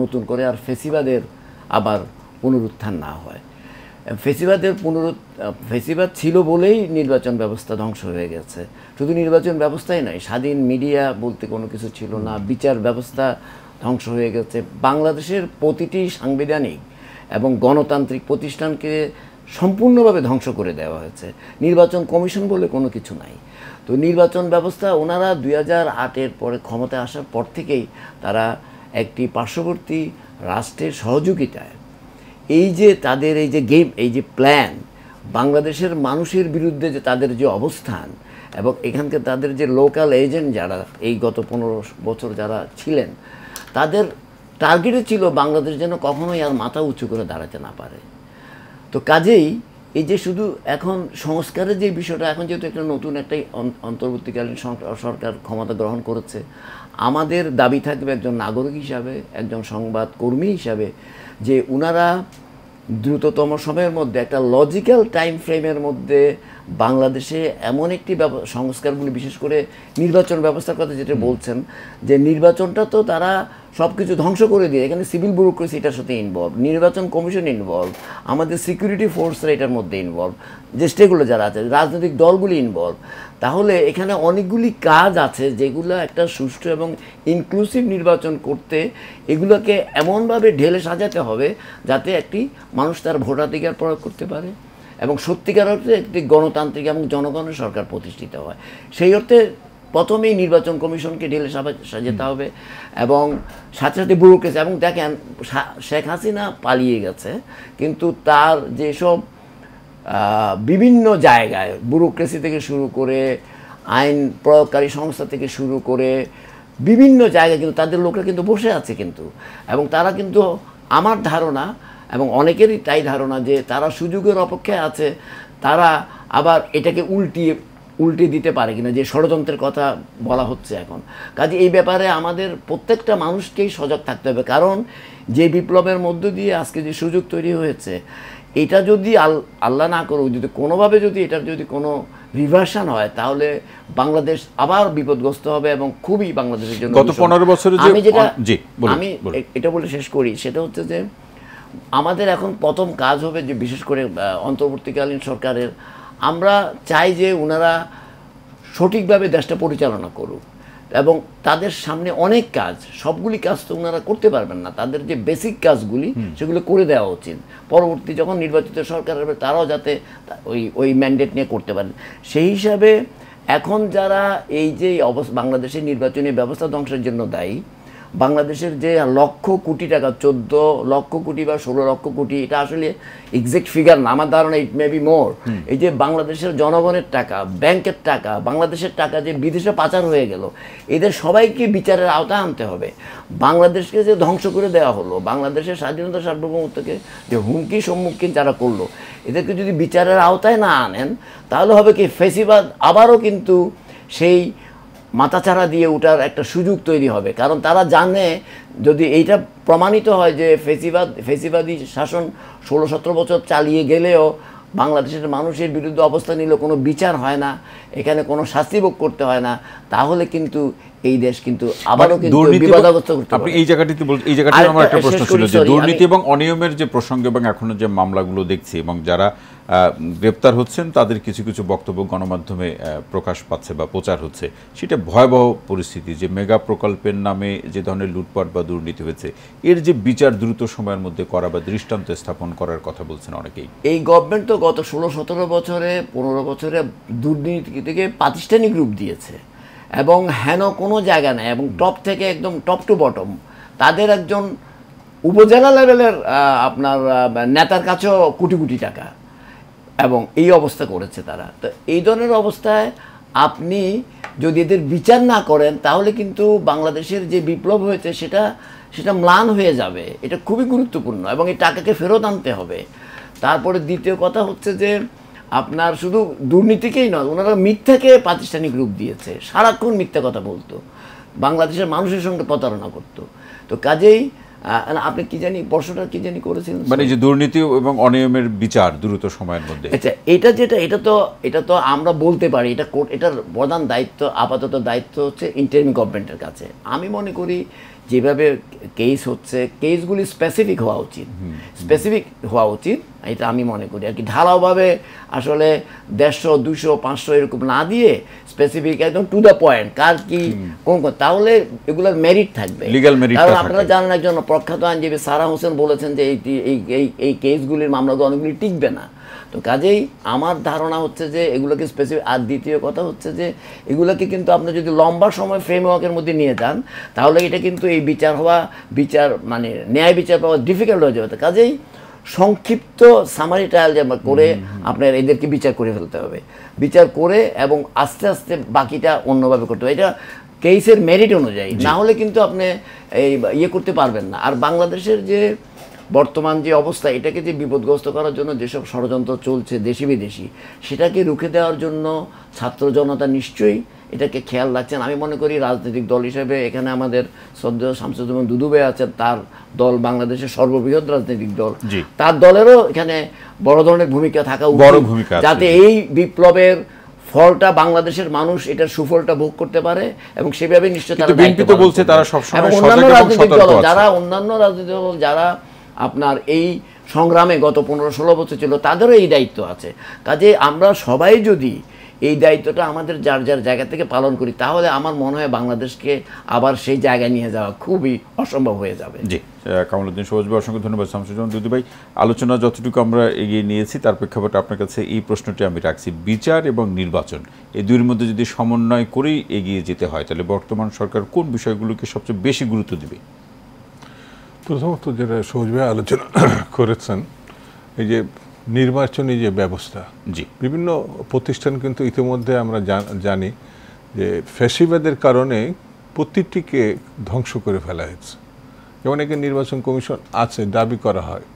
নতুন করে আর ফেসিবাদের আবার পুনরুত্থান না হয়। ফেসিবাদ ছিল বলেই নির্বাচন ব্যবস্থা ধ্বংস হয়ে গেছে। শুধু নির্বাচন ব্যবস্থাই নয়, স্বাধীন মিডিয়া বলতে কোনো কিছু ছিল না, বিচার ব্যবস্থা ধ্বংস হয়ে গেছে। বাংলাদেশের প্রতিটি সাংবিধানিক এবং গণতান্ত্রিক প্রতিষ্ঠানকে সম্পূর্ণভাবে ধ্বংস করে দেওয়া হয়েছে। নির্বাচন কমিশন বলে কোনো কিছু নাই। তো নির্বাচন ব্যবস্থা ওনারা 2008-এর পরে ক্ষমতায় আসার পর থেকেই তারা একটি পার্শ্ববর্তী রাষ্ট্রের সহযোগিতায় এই যে তাদের এই যে গেম, এই যে প্ল্যান, বাংলাদেশের মানুষের বিরুদ্ধে যে তাদের যে অবস্থান, এবং এখানকার তাদের যে লোকাল এজেন্ট যারা এই গত 15 বছর যারা ছিলেন, তাদের টার্গেটে ছিল বাংলাদেশ যেন কখনোই আর মাথা উঁচু করে দাঁড়াতে না পারে। তো কাজেই এই যে শুধু এখন সংস্কারের যে বিষয়টা, এখন যেহেতু একটা নতুন একটাই অন্তর্বর্তীকালীন সরকার ক্ষমতা গ্রহণ করেছে, আমাদের দাবি থাকবে একজন নাগরিক হিসাবে, একজন সংবাদকর্মী হিসাবে, যে ওনারা দ্রুততম সময়ের মধ্যে একটা লজিক্যাল টাইম ফ্রেমের মধ্যে বাংলাদেশে এমন একটি সংস্কারগুলি, বিশেষ করে নির্বাচন ব্যবস্থার কথা যেটা বলছেন, যে নির্বাচনটা তো তারা সব কিছু ধ্বংস করে দিয়ে, এখানে সিভিল ব্যুরোক্রেসি এটার সাথে ইনভলভ, নির্বাচন কমিশন ইনভলভ, আমাদের সিকিউরিটি ফোর্সরা এটার মধ্যে ইনভলভ, যে স্টেকগুলো যারা আছে, রাজনৈতিক দলগুলি ইনভলভ। তাহলে এখানে অনেকগুলি কাজ আছে যেগুলো একটা সুষ্ঠু এবং ইনক্লুসিভ নির্বাচন করতে এগুলোকে এমনভাবে ঢেলে সাজাতে হবে যাতে একটি মানুষ তার ভোটাধিকার প্রয়োগ করতে পারে এবং সত্যিকার অর্থে একটি গণতান্ত্রিক এবং জনগণের সরকার প্রতিষ্ঠিত হয়। সেই অর্থে প্রথমেই নির্বাচন কমিশনকে ঢেলে সাজাতে হবে এবং সাথে সাথে ব্যুরোক্রেসি। এবং দেখেন, শেখ হাসিনা পালিয়ে গেছে, কিন্তু তার যেসব বিভিন্ন জায়গায় ব্যুরোক্রেসি থেকে শুরু করে আইন প্রয়োগকারী সংস্থা থেকে শুরু করে বিভিন্ন জায়গায় কিন্তু তাদের লোকরা কিন্তু বসে আছে কিন্তু, এবং তারা কিন্তু আমার ধারণা এবং অনেকেরই তাই ধারণা যে তারা সুযোগের অপেক্ষায় আছে, তারা আবার এটাকে উল্টে দিতে পারে কিনা, যে ষড়যন্ত্রের কথা বলা হচ্ছে এখন। কাজে এই ব্যাপারে আমাদের প্রত্যেকটা মানুষকেই সজাগ থাকতে হবে, কারণ যে বিপ্লবের মধ্য দিয়ে আজকে যে সুযোগ তৈরি হয়েছে, এটা যদি আল্লাহ না করুক, যদি কোনোভাবে যদি এটার যদি কোনো রিভার্সন হয়, তাহলে বাংলাদেশ আবার বিপদগ্রস্ত হবে এবং খুবই বাংলাদেশের জন্য। গত 15 বছরে আমি এটা বলে শেষ করি, সেটা হচ্ছে যে আমাদের এখন প্রথম কাজ হবে যে বিশেষ করে অন্তর্বর্তীকালীন সরকারের, আমরা চাই যে ওনারা সঠিকভাবে দেশটা পরিচালনা করুক, এবং তাদের সামনে অনেক কাজ, সবগুলি কাজ তো ওনারা করতে পারবেন না, তাদের যে বেসিক কাজগুলি সেগুলো করে দেওয়া উচিত। পরবর্তী যখন নির্বাচিত সরকার হবে তারাও যাতে ওই ম্যান্ডেট নিয়ে করতে পারেন। সেই হিসাবে এখন যারা এই যে বাংলাদেশের নির্বাচনী ব্যবস্থা ধ্বংসের জন্য দায়ী, বাংলাদেশের যে লক্ষ কোটি টাকা, 14 লক্ষ কোটি বা 16 লক্ষ কোটি, এটা আসলে এক্সাক্ট ফিগার না, আমার ধারণা ইট মে বি মোর। এই যে বাংলাদেশের জনগণের টাকা, ব্যাংকের টাকা, বাংলাদেশের টাকা যে বিদেশে পাচার হয়ে গেল, এদের সবাইকে বিচারের আওতায় আনতে হবে। বাংলাদেশকে যে ধ্বংস করে দেওয়া হলো, বাংলাদেশের স্বাধীনতা সার্বভৌমত্বকে যে হুমকি সম্মুখীন যারা করলো, এদেরকে যদি বিচারের আওতায় না আনেন, তাহলে হবে কি, ফেসিবাদ আবারও কিন্তু সেই মাথাচাড়া দিয়ে ওঠার একটা সুযোগ তৈরি হবে। কারণ তারা জানে, যদি এইটা প্রমাণিত হয় যে ফেসিবাদী শাসন 16-17 বছর চালিয়ে গেলেও বাংলাদেশের মানুষের বিরুদ্ধে অবস্থান নিলে কোনো বিচার হয় না, এখানে কোনো শাস্তি ভোগ করতে হয় না, তাহলে কিন্তু এই দেশ কিন্তু আবারও কিন্তু বিপদাগ্রস্ত করতে পারে। আপনি এই জায়গাটিতে আমার একটা প্রশ্ন ছিল যে দুর্নীতি এবং অনিয়মের যে প্রসঙ্গ এবং এখনো যে মামলাগুলো দেখছি এবং যারা গ্রেপ্তার হচ্ছেন তাদের কিছু কিছু বক্তব্য গণমাধ্যমে প্রকাশ পাচ্ছে বা প্রচার হচ্ছে, সেটা ভয়াবহ পরিস্থিতি। যে মেগা প্রকল্পের নামে যে ধরনের লুটপাট বা দুর্নীতি হয়েছে, এর যে বিচার দ্রুত সময়ের মধ্যে করা বা দৃষ্টান্ত স্থাপন করার কথা বলছেন অনেকেই। এই গভর্নমেন্ট তো গত 16-17 বছরে 15 বছরে দুর্নীতি থেকে প্রাতিষ্ঠানিক রূপ দিয়েছে, এবং হেন কোনো জায়গা নেই, এবং টপ থেকে একদম টপ টু বটম তাদের একজন উপজেলা লেভেলের আপনার নেতার কাছেও কোটি কোটি টাকা, এবং এই অবস্থা করেছে তারা। তো এই ধরনের অবস্থায় আপনি যদি এদের বিচার না করেন, তাহলে কিন্তু বাংলাদেশের যে বিপ্লব হয়েছে সেটা ম্লান হয়ে যাবে। এটা খুবই গুরুত্বপূর্ণ, এবং এই টাকাকে ফেরত আনতে হবে। তারপরে দ্বিতীয় কথা হচ্ছে যে আপনার শুধু দুর্নীতিকেই নয়, ওনারা মিথ্যাকে প্রাতিষ্ঠানিক রূপ দিয়েছে, সারাক্ষণ মিথ্যা কথা বলতো, বাংলাদেশের মানুষের সঙ্গে প্রতারণা করতো। তো কাজেই আপনি কি জানি প্রশ্নটা কি জানি করেছিলেন, মানে যে দুর্নীতি এবং অনিয়মের বিচার দ্রুত সময়ের মধ্যে। আচ্ছা, এটা তো আমরা বলতে পারি, এটার প্রধান দায়িত্ব, আপাতত দায়িত্ব হচ্ছে ইন্টারিম গভর্নমেন্টের কাছে। আমি মনে করি যেভাবে কেস হচ্ছে, কেসগুলি স্পেসিফিক হওয়া উচিত, এটা আমি মনে করি আর কি। ঢালাওভাবে আসলে 150, 200, 500 এরকম না দিয়ে স্পেসিফিক একদম টু দ্য পয়েন্ট, কার কি কোন, তাহলে এগুলোর মেরিট থাকবে, লিগ্যাল মেরিট। কারণ আপনারা জানেন, একজন প্রখ্যাত আইনজীবী সারা হোসেন বলেছেন যে এই কেসগুলির মামলাগুলো অনেকগুলি টিকবে না। তো কাজেই আমার ধারণা হচ্ছে যে এগুলোকে স্পেসিফিক। আর দ্বিতীয় কথা হচ্ছে যে এগুলোকে কিন্তু আপনি যদি লম্বা সময় ফ্রেমওয়ার্কের মধ্যে নিয়ে যান, তাহলে এটা কিন্তু এই বিচার মানে ন্যায় বিচার পাওয়া ডিফিকাল্ট হয়ে যাবে। কাজেই সংক্ষিপ্ত সামারি ট্রায়াল করে আপনার এদেরকে বিচার করে ফেলতে হবে, বিচার করে এবং আস্তে আস্তে বাকিটা অন্যভাবে করতে হবে, এটা কেসের মেরিট অনুযায়ী। না হলে কিন্তু আপনি এই করতে পারবেন না। আর বাংলাদেশের যে বর্তমান যে অবস্থা, এটাকে যে বিপদগ্রস্ত করার জন্য যেসব ষড়যন্ত্র চলছে দেশি বিদেশি, সেটাকে রুখে দেওয়ার জন্য ছাত্র জনতা নিশ্চয়ই এটাকে খেয়াল রাখছেন। আমি মনে করি রাজনৈতিক দল হিসেবে এখানে আমাদের শ্রদ্ধেয় শামসুজ্জামান দুদু ভাই আছেন, তার দল বাংলাদেশের সর্ববৃহৎ রাজনৈতিক দল, তার দলেরও এখানে বড় ধরনের ভূমিকা থাকা উচিত, যাতে এই বিপ্লবের ফলটা বাংলাদেশের মানুষ এটার সুফলটা ভোগ করতে পারে এবং সেভাবে নিশ্চয় তারা বিএনপি তো বলছে তারা সবসময় অন্যান্য রাজনৈতিক দল যারা আপনার এই সংগ্রামে গত 15-16 বছর ছিল তাদেরও এই দায়িত্ব আছে। কাজে আমরা সবাই যদি এই দায়িত্বটা আমাদের যার যার জায়গা থেকে পালন করি, তাহলে আমার মনে হয় বাংলাদেশকে আবার সেই জায়গায় নিয়ে যাওয়া খুবই অসম্ভব হয়ে যাবে। জি, কামালউদ্দিন সবুজ ভাই অসংখ্য ধন্যবাদ। শামসুজ্জামান দুদু ভাই, আলোচনা যতটুকু আমরা এগিয়ে নিয়েছি তার প্রেক্ষাপটে আপনার কাছে এই প্রশ্নটি আমি রাখছি, বিচার এবং নির্বাচন এই দুইয়ের মধ্যে যদি সমন্বয় করেই এগিয়ে যেতে হয়, তাহলে বর্তমান সরকার কোন বিষয়গুলোকে সবচেয়ে বেশি গুরুত্ব দিবে? প্রথমত যেটা সবুজ ভাই আলোচনা করেছেন, এই যে নির্বাচনী যে ব্যবস্থা, বিভিন্ন প্রতিষ্ঠান কিন্তু ইতিমধ্যে আমরা জানি যে ফ্যাসিবাদের কারণে প্রতিটিকে ধ্বংস করে ফেলা হয়েছে। যেমন এখানে নির্বাচন কমিশন আছে, দাবি করা হয়,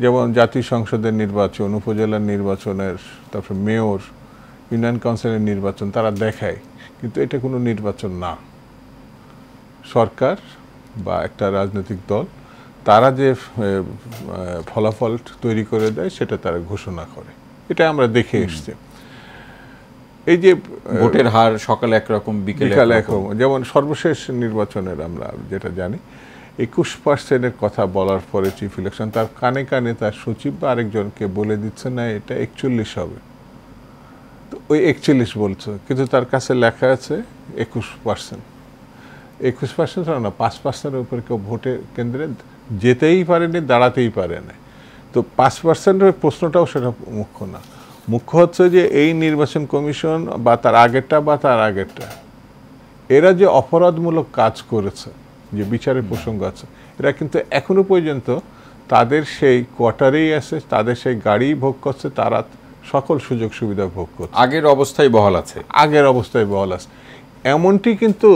যেমন জাতীয় সংসদের নির্বাচন, উপজেলার নির্বাচনের, তারপর মেয়র, ইউনিয়ন কাউন্সিলের নির্বাচন তারা দেখায়, কিন্তু এটা কোনো নির্বাচন না। সরকার বা একটা রাজনৈতিক দল তারা যে ফলাফল তৈরি করে দেয় সেটা তারা ঘোষণা করে, এটা আমরা দেখে এসছি। এই যে ভোটের হার সকালে একরকম বিকেলে একরকম, যেমন সর্বশেষ নির্বাচনের আমরা যেটা জানি 21% কথা বলার পরে চিফ ইলেকশন তার কানে কানে তার সচিব বা আরেকজনকে বলে দিচ্ছে না এটা 41 হবে, তো ওই 41 বলছে, কিন্তু তার কাছে লেখা আছে 21%। 21% না, 5%-এর উপরে কেউ ভোটের কেন্দ্রে যেতেই পারেনি, দাঁড়াতেই পারে না। তো 5%-এর প্রশ্নটাও সেটা মুখ্য না, মুখ্য হচ্ছে যে এই নির্বাচন কমিশন বা তার আগেরটা এরা যে অপরাধমূলক কাজ করেছে, যে বিচারের প্রসঙ্গ আছে, এরা কিন্তু এখনো পর্যন্ত তাদের সেই কোয়ার্টারেই আছে, তাদের সেই গাড়ি ভোগ করছে, তারা সকল সুযোগ সুবিধা ভোগ করছে, আগের অবস্থায় বহাল আছে। এমনটি কিন্তু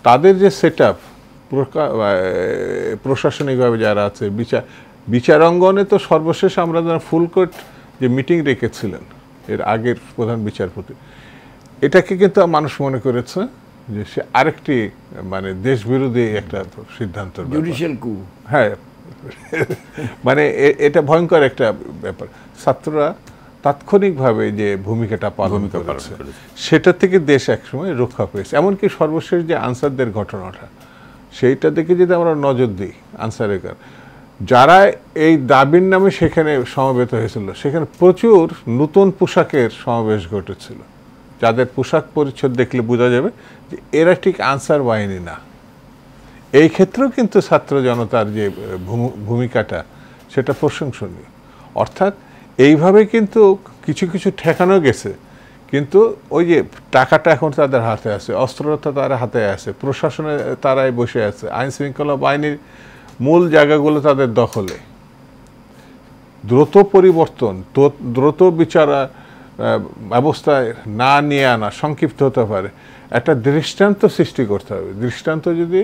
তাদের যে সেট আপ প্রশাসনিকভাবে যারা আছে, বিচারাঙ্গনে তো সর্বশেষ আমরা যারা ফুল কোর্ট যে মিটিং রেখেছিলেন এর আগের প্রধান বিচারপতি, এটাকে কিন্তু মানুষ মনে করেছে যে সে আরেকটি মানে দেশবিরোধী একটা সিদ্ধান্ত, জুডিশিয়াল কু। হ্যাঁ, মানে এটা ভয়ঙ্কর একটা ব্যাপার। ছাত্ররা তাৎক্ষণিকভাবে যে ভূমিকাটা পালন করেছে সেটা থেকে দেশ একসময় রক্ষা পেয়েছে। এমনকি সর্বশেষ যে আনসারদের ঘটনাটা, সেইটা দেখে যদি আমরা নজর দিই, আনসারের যারা এই দাবির নামে সেখানে সমবেত হয়েছিল, সেখানে প্রচুর নতুন পোশাকের সমাবেশ ঘটেছিল, যাদের পোশাক পরিচ্ছদ দেখলে বোঝা যাবে যে এরা ঠিক আনসার বাহিনী না। এই ক্ষেত্রেও কিন্তু ছাত্র জনতার যে ভূমিকাটা সেটা প্রশংসনীয়। অর্থাৎ এইভাবে কিন্তু কিছু কিছু ঠেকানো গেছে, কিন্তু ওই যে টাকাটা এখন তাদের হাতে আছে, অস্ত্রটা তার হাতে আছে, প্রশাসনে তারাই বসে আছে, আইন শৃঙ্খলা বাহিনীর মূল জায়গাগুলো তাদের দখলে। দ্রুত পরিবর্তন, দ্রুত বিচার ব্যবস্থায় না নিয়ে আনা সংক্ষিপ্ত হতে পারে, একটা দৃষ্টান্ত সৃষ্টি করতে হবে। দৃষ্টান্ত যদি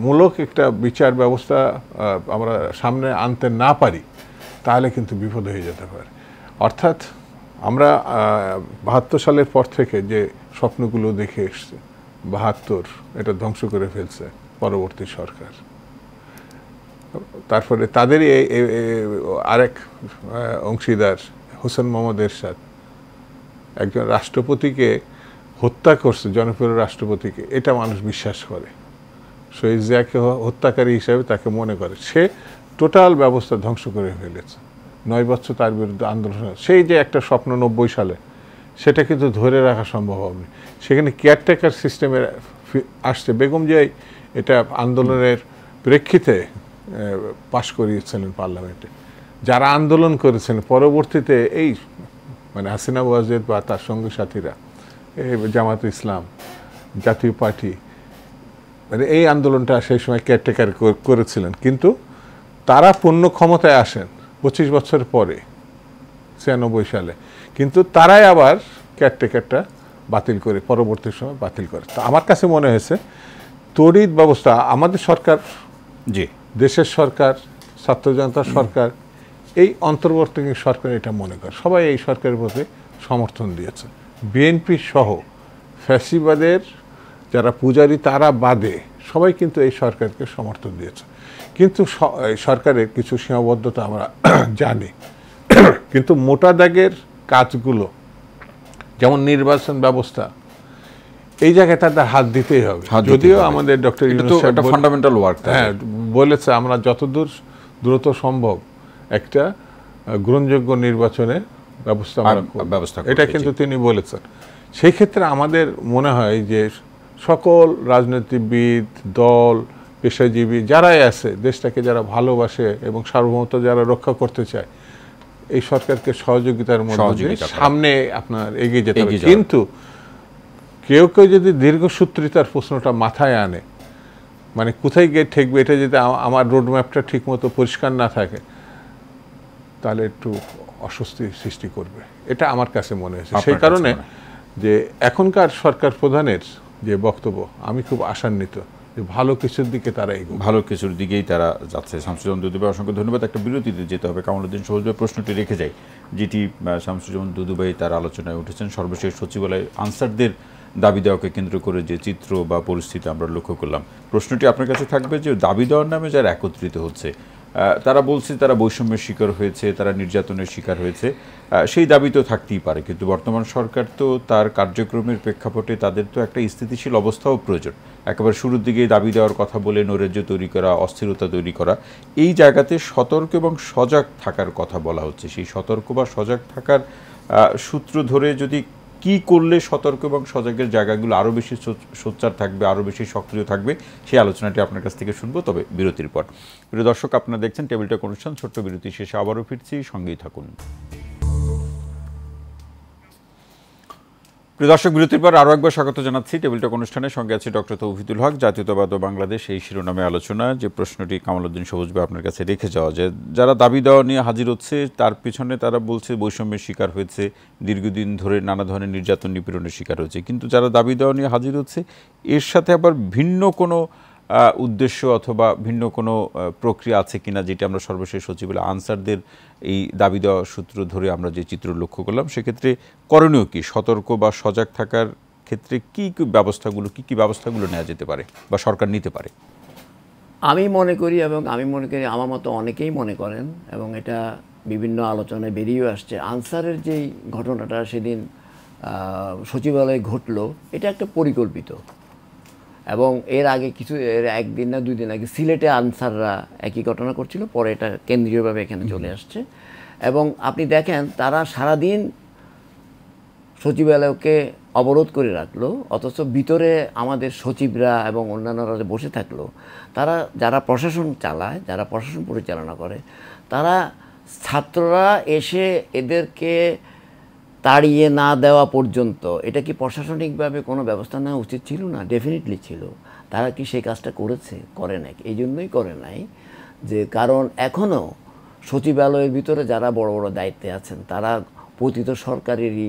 মূলক একটা বিচার ব্যবস্থা আমরা সামনে আনতে না পারি, তাহলে কিন্তু বিপদ হয়ে যেতে পারে। অর্থাৎ আমরা 72 সালের পর থেকে যে স্বপ্নগুলো দেখে এসছে, 72 এটা ধ্বংস করে ফেলছে পরবর্তী সরকার। তারপরে তাদের আরেক অংশীদার হোসেন মোহাম্মদ এরশাদ একজন রাষ্ট্রপতিকে হত্যা করছে, জনপ্রিয় রাষ্ট্রপতিকে, এটা মানুষ বিশ্বাস করে। শহীদ জিয়াকে হত্যাকারী হিসাবে তাকে মনে করে। সে টোটাল ব্যবস্থা ধ্বংস করে ফেলেছে। 9 বছর তার বিরুদ্ধে আন্দোলন, সেই যে একটা স্বপ্ন 90 সালে, সেটা কিন্তু ধরে রাখা সম্ভব হবে। সেখানে কেয়ারটেকার সিস্টেমে আসছে। বেগম জিয়াই এটা আন্দোলনের প্রেক্ষিতে পাশ করিয়েছিলেন পার্লামেন্টে। যারা আন্দোলন করেছেন পরবর্তীতে এই মানে হাসিনা ওয়াজেদ বা তার সঙ্গী সাথীরা, জামাত ইসলাম, জাতীয় পার্টি, মানে এই আন্দোলনটা সেই সময় কেয়ারটেকার করেছিলেন, কিন্তু তারা পূর্ণ ক্ষমতায় আসেন 25 বছর পরে 96 সালে, কিন্তু তারাই আবার কেয়ারটেকারটা বাতিল করে পরবর্তী সময় বাতিল করে। তো আমার কাছে মনে হয়েছে তড়িৎ ব্যবস্থা আমাদের সরকার, দেশের সরকার, ছাত্র জনতার সরকার, এই অন্তর্বর্তী সরকার এটা মনে করে, সবাই এই সরকারের প্রতি সমর্থন দিয়েছে। বিএনপি সহ ফ্যাসিবাদের যারা পূজারী তারা বাদে সবাই কিন্তু এই সরকারকে সমর্থন দিয়েছে, কিন্তু সরকারের কিছু সীমাবদ্ধতা আমরা জানি। কিন্তু মোটা দাগের কাজগুলো যেমন নির্বাচন ব্যবস্থা, এই জায়গায় তাদের হাত দিতেই হবে। যদিও আমাদের ডক্টর ইউনূস সাহেব ফান্ডামেন্টাল ওয়ার্ক বলেছে আমরা যতদূর দ্রুত সম্ভব একটা গ্রহণযোগ্য নির্বাচনের ব্যবস্থা এটা কিন্তু তিনি বলেছেন। সেই ক্ষেত্রে আমাদের মনে হয় যে সকল রাজনীতিবিদ, দল, পেশাজীবী যারাই আছে, দেশটাকে যারা ভালোবাসে এবং সার্বভৌমত্ব যারা রক্ষা করতে চায়, এই সরকারকে সহযোগিতার মধ্যে সামনে আপনার এগিয়ে যেতে হবে। কিন্তু কেউ কেউ যদি দীর্ঘসূত্রিতার প্রশ্নটা মাথায় আনে, মানে কোথায় গিয়ে ঠেকবে, এটা যদি আমার রোডম্যাপটা ঠিক মতো পরিষ্কার না থাকে, তাহলে একটু অস্বস্তি সৃষ্টি করবে, এটা আমার কাছে মনে হয়েছে। সেই কারণে যে এখনকার সরকার প্রধানের যে বক্তব্য, আমি খুব আশান্বিত যে ভালো কিছুর দিকে তারা এগোবে, ভালো কিছুর দিকেই তারা যাচ্ছে। শামসুজ্জামান দুদু ভাই, অসংখ্য ধন্যবাদ। একটা বিরতিতে যেতে হবে, কামালউদ্দিন সবুজ ভাই প্রশ্নটি রেখে যাই, যেটি শামসুজ্জামান দুদু ভাই তার আলোচনায় উঠেছেন। সর্বশেষ সচিবালয় আনসারদের দাবি দেওয়াকে কেন্দ্র করে যে চিত্র বা পরিস্থিতি আমরা লক্ষ্য করলাম, প্রশ্নটি আপনার কাছে থাকবে যে দাবি দেওয়ার নামে যারা একত্রিত হচ্ছে, তারা বলছে তারা বৈষম্যের শিকার হয়েছে, তারা নির্যাতনের শিকার হয়েছে, সেই দাবি তো থাকতেই পারে, কিন্তু বর্তমান সরকার তো তার কার্যক্রমের প্রেক্ষাপটে তাদের তো একটা স্থিতিশীল অবস্থাও প্রয়োজন। একেবারে শুরুর দিকে দাবি দেওয়ার কথা বলে নৈরাজ্য তৈরি করা, অস্থিরতা তৈরি করা, এই জায়গাতে সতর্ক এবং সজাগ থাকার কথা বলা হচ্ছে। সেই সতর্ক বা সজাগ থাকার সূত্র ধরে যদি কি করলে সতর্ক এবং সজাগের জায়গাগুলো আরও বেশি সোচ্চার থাকবে, আরও বেশি সক্রিয় থাকবে, সেই আলোচনাটি আপনার কাছ থেকে শুনবো, তবে বিরতির পর। প্রিয় দর্শক, আপনারা দেখছেন টেবিল টক অনুষ্ঠান। ছোট্ট বিরতি শেষে আবারও ফিরছি, সঙ্গেই থাকুন। প্রিয় দর্শক, বিরতির পর আরও একবার স্বাগত জানাচ্ছি টেবিল টক অনুষ্ঠানের সঙ্গে আছে ডক্টর তৌহিদুল হক। জাতীয়তাবাদ ও বাংলাদেশ, এই শিরোনামে আলোচনা। যে প্রশ্নটি কামালউদ্দিন সবুজ ভাই আপনার কাছে রেখে যাওয়া, যে যারা দাবি দেওয়া নিয়ে হাজির হচ্ছে তার পিছনে তারা বলছে বৈষম্যের শিকার হয়েছে, দীর্ঘদিন ধরে নানা ধরনের নির্যাতন নিপীড়নের শিকার হয়েছে, কিন্তু যারা দাবি দেওয়া নিয়ে হাজির হচ্ছে এর সাথে আবার ভিন্ন কোনো উদ্দেশ্য অথবা ভিন্ন কোনো প্রক্রিয়া আছে কিনা, যেটি আমরা সর্বশেষ সচিবালয় আনসারদের এই দাবি দেওয়া সূত্র ধরে আমরা যে চিত্র লক্ষ্য করলাম, সেক্ষেত্রে করণীয় কি, সতর্ক বা সজাগ থাকার ক্ষেত্রে কি কি ব্যবস্থাগুলো নেওয়া যেতে পারে বা সরকার নিতে পারে? আমি মনে করি, এবং আমি মনে করি আমার মতো অনেকেই মনে করেন, এবং এটা বিভিন্ন আলোচনায় বেরিয়েও আসছে, আনসারের যেই ঘটনাটা সেদিন সচিবালয়ে ঘটলো, এটা একটা পরিকল্পিত। এবং এর আগে এর একদিন না 2 দিন আগে সিলেটে আনসাররা একই ঘটনা করছিল, পরে এটা কেন্দ্রীয়ভাবে এখানে চলে আসছে। এবং আপনি দেখেন তারা সারাদিন সচিবালয়কে অবরোধ করে রাখলো, অথচ ভিতরে আমাদের সচিবরা এবং অন্যান্যরা বসে থাকলো। তারা যারা প্রশাসন চালায়, যারা প্রশাসন পরিচালনা করে, তারা ছাত্ররা এসে এদেরকে তাড়িয়ে না দেওয়া পর্যন্ত এটা কি প্রশাসনিকভাবে কোনো ব্যবস্থা নেওয়া উচিত ছিল না? ডেফিনেটলি ছিল। তারা কি সেই কাজটা করেছে? করে নাই। এই জন্যই করে নাই যে কারণ এখনও সচিবালয়ের ভিতরে যারা বড় বড় দায়িত্বে আছেন তারা পতিত সরকারেরই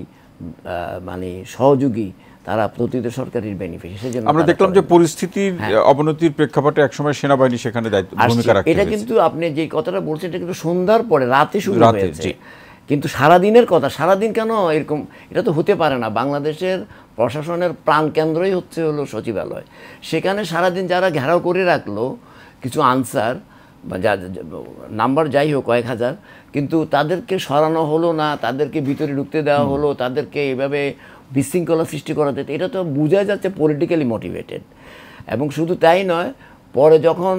মানে সহযোগী, তারা পতিত সরকারের বেনিফিশিয়ারি। সেজন্য আমরা দেখলাম যে পরিস্থিতির অবনতির প্রেক্ষাপটে একসময় সেনাবাহিনী সেখানে ভূমিকা রাখতে। এটা কিন্তু আপনি যে কথাটা বলছেন এটা কিন্তু সন্ধ্যার পরে, রাতে শুরু হয়েছে, কিন্তু সারাদিনের কথা। সারাদিন কেন এরকম? এটা তো হতে পারে না। বাংলাদেশের প্রশাসনের প্রাণকেন্দ্রই হলো সচিবালয়। সেখানে সারাদিন যারা ঘেরাও করে রাখলো কিছু আনসার, নাম্বার যাই হোক কয়েক হাজার, কিন্তু তাদেরকে সরানো হলো না, তাদেরকে ভিতরে ঢুকতে দেওয়া হলো, তাদেরকে এভাবে বিশৃঙ্খলা সৃষ্টি করা যেত, এটা তো বোঝা যাচ্ছে পলিটিক্যালি মোটিভেটেড। এবং শুধু তাই নয়, পরে যখন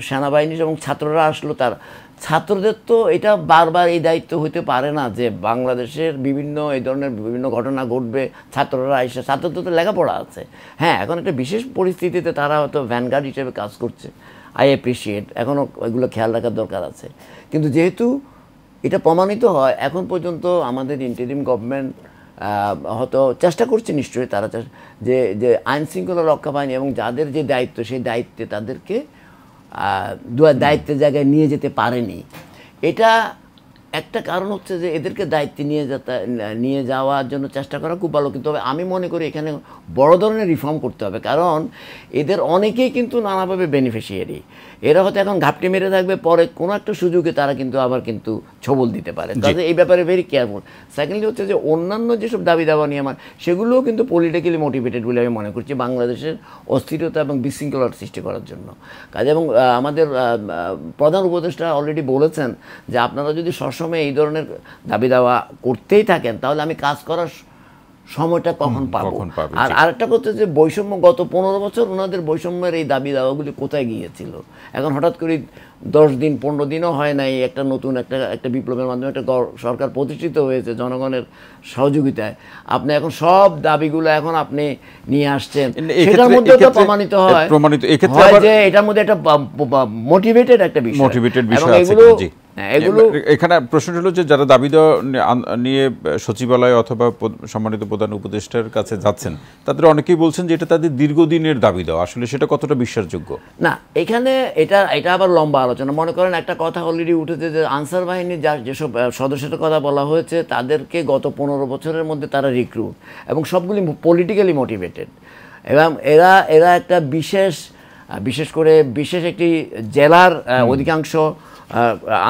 সেনাবাহিনী এবং ছাত্ররা আসলো, তার ছাত্রদের তো এটা বারবার এই দায়িত্ব হতে পারে না যে বাংলাদেশের বিভিন্ন এই ধরনের বিভিন্ন ঘটনা ঘটবে, ছাত্ররা এসে, ছাত্রদের তো লেখাপড়া আছে। হ্যাঁ, এখন একটা বিশেষ পরিস্থিতিতে তারা হয়তো ভ্যানগার্ড হিসেবে কাজ করছে, আই অ্যাপ্রিসিয়েট, এখনও এগুলো খেয়াল রাখার দরকার আছে। কিন্তু যেহেতু এটা প্রমাণিত হয়, এখন পর্যন্ত আমাদের ইন্টারিম গভর্নমেন্ট হয়তো চেষ্টা করছে নিশ্চয়ই, তারা যে আইন শৃঙ্খলা রক্ষা বাহিনী এবং যাদের যে দায়িত্ব সেই দায়িত্বে তাদেরকে দায়িত্বের জায়গায় নিয়ে যেতে পারেনি। এটা একটা কারণ হচ্ছে যে এদেরকে দায়িত্বে নিয়ে যাওয়ার জন্য চেষ্টা করা খুব ভালো, কিন্তু আমি মনে করি এখানে বড় ধরনের রিফর্ম করতে হবে, কারণ এদের অনেকেই কিন্তু নানাভাবে বেনিফিশিয়ারি। এরা হয়তো এখন ঘাপটি মেরে থাকবে, পরে কোনো একটা সুযোগে তারা কিন্তু আবার কিন্তু ছবল দিতে পারে, তাদের এই ব্যাপারে ভেরি কেয়ারফুল। সেকেন্ডলি হচ্ছে যে অন্যান্য যেসব দাবি দাওয়া নিয়ে আমার, সেগুলোও কিন্তু পলিটিক্যালি মোটিভেটেড বলে আমি মনে করছি, বাংলাদেশের অস্থিরতা এবং বিশৃঙ্খলার সৃষ্টি করার জন্য কাজে। এবং আমাদের প্রধান উপদেষ্টা অলরেডি বলেছেন যে আপনারা যদি সবসময় এই ধরনের দাবি দাওয়া করতেই থাকেন তাহলে আমি কাজ করার সময়টা কখন পাবো। আর আরেকটা কথা যে বৈষম্য, গত 15 বছর ওনাদের বৈষম্যের এই দাবি দাওয়াগুলি কোথায় গিয়েছিল? এখন হঠাৎ করে 10 দিন 15 দিনও হয় নাই, একটা নতুন একটা বিপ্লবের মাধ্যমে একটা সরকার প্রতিষ্ঠিত হয়েছে জনগণের সহযোগিতায়। আপনি এখন সব দাবিগুলো এখন আপনি নিয়ে আসছেন, সেটার মধ্যে তো প্রমাণিত হয় যে এটার মধ্যে একটা মোটিভেটেড একটা বিষয়। এগুলো এখানে প্রশ্ন হলো যে যারা দাবি দেওয়া নিয়ে সচিবালয় অথবা সম্মানিত প্রধান উপদেষ্টার কাছে যাচ্ছেন, তাদের অনেকেই বলছেন যে এটা তাদের দীর্ঘদিনের দাবি দেওয়া, আসলে সেটা কতটা বিশ্বাসযোগ্য? না, এখানে এটা আবার লম্বা আলোচনা। মনে করেন একটা কথা অলরেডি উঠেছে যে আনসার বাহিনীর যেসব সদস্যদের কথা বলা হয়েছে তাদেরকে গত 15 বছরের মধ্যে তারা রিক্রুট, এবং সবগুলি পলিটিক্যালি মোটিভেটেড, এবং এরা একটা বিশেষ করে একটি জেলার অধিকাংশ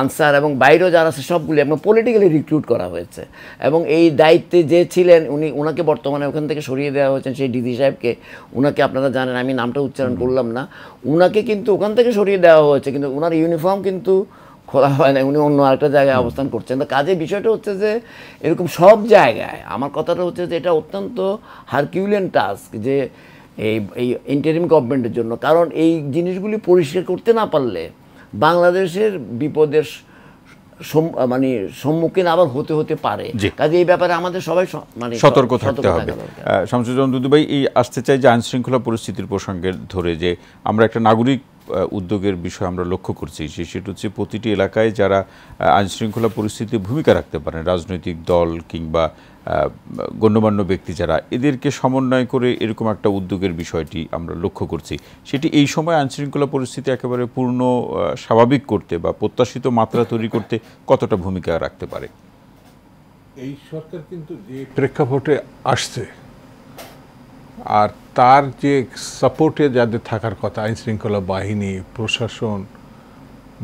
আনসার এবং বাইরেও যারা আছে সবগুলি এবং পলিটিক্যালি রিক্রুট করা হয়েছে। এবং এই দায়িত্বে যে ছিলেন ওনাকে বর্তমানে ওখান থেকে সরিয়ে দেওয়া হয়েছেন, সেই ডিসি সাহেবকে, ওনাকে আপনারা জানেন, আমি নামটা উচ্চারণ করলাম না, ওনাকে কিন্তু ওখান থেকে সরিয়ে দেওয়া হয়েছে, কিন্তু ওনার ইউনিফর্ম কিন্তু খোলা হয় না, উনি অন্য আরেকটা জায়গায় অবস্থান করছেন। তো কাজে বিষয়টা হচ্ছে যে এরকম সব জায়গায়, আমার কথাটা হচ্ছে যে এটা অত্যন্ত হারকিউলিয়ান টাস্ক যে এই ইন্টারিম গভর্নমেন্টের জন্য, কারণ এই জিনিসগুলি পরিষ্কার করতে না পারলে বাংলাদেশের বিপদের মানে সম্মুখীন আবার হতে পারে। কাজে এই ব্যাপারে আমাদের সবাই মানে সতর্ক থাকতে হবে। শামসুজ্জামান দুদু ভাই, এই আসতে চাই যে আইনশৃঙ্খলা পরিস্থিতির প্রসঙ্গে ধরে যে আমরা একটা নাগরিক উদ্যোগের বিষয় আমরা লক্ষ্য করছি, সেটা হচ্ছে প্রতিটি এলাকায় যারা আইনশৃঙ্খলা পরিস্থিতিতে ভূমিকা রাখতে পারেন, রাজনৈতিক দল কিংবা গণ্যমান্য ব্যক্তি যারা, এদেরকে সমন্বয় করে এরকম একটা উদ্যোগের বিষয়টি আমরা লক্ষ্য করছি। সেটি এই সময় আইনশৃঙ্খলা পরিস্থিতি একেবারে পূর্ণ স্বাভাবিক করতে বা প্রত্যাশিত মাত্রা তৈরি করতে কতটা ভূমিকা রাখতে পারে? এই সরকার কিন্তু যে প্রেক্ষাপটে আসছে আর তার যে সাপোর্টে যাদের থাকার কথা, আইনশৃঙ্খলা বাহিনী, প্রশাসন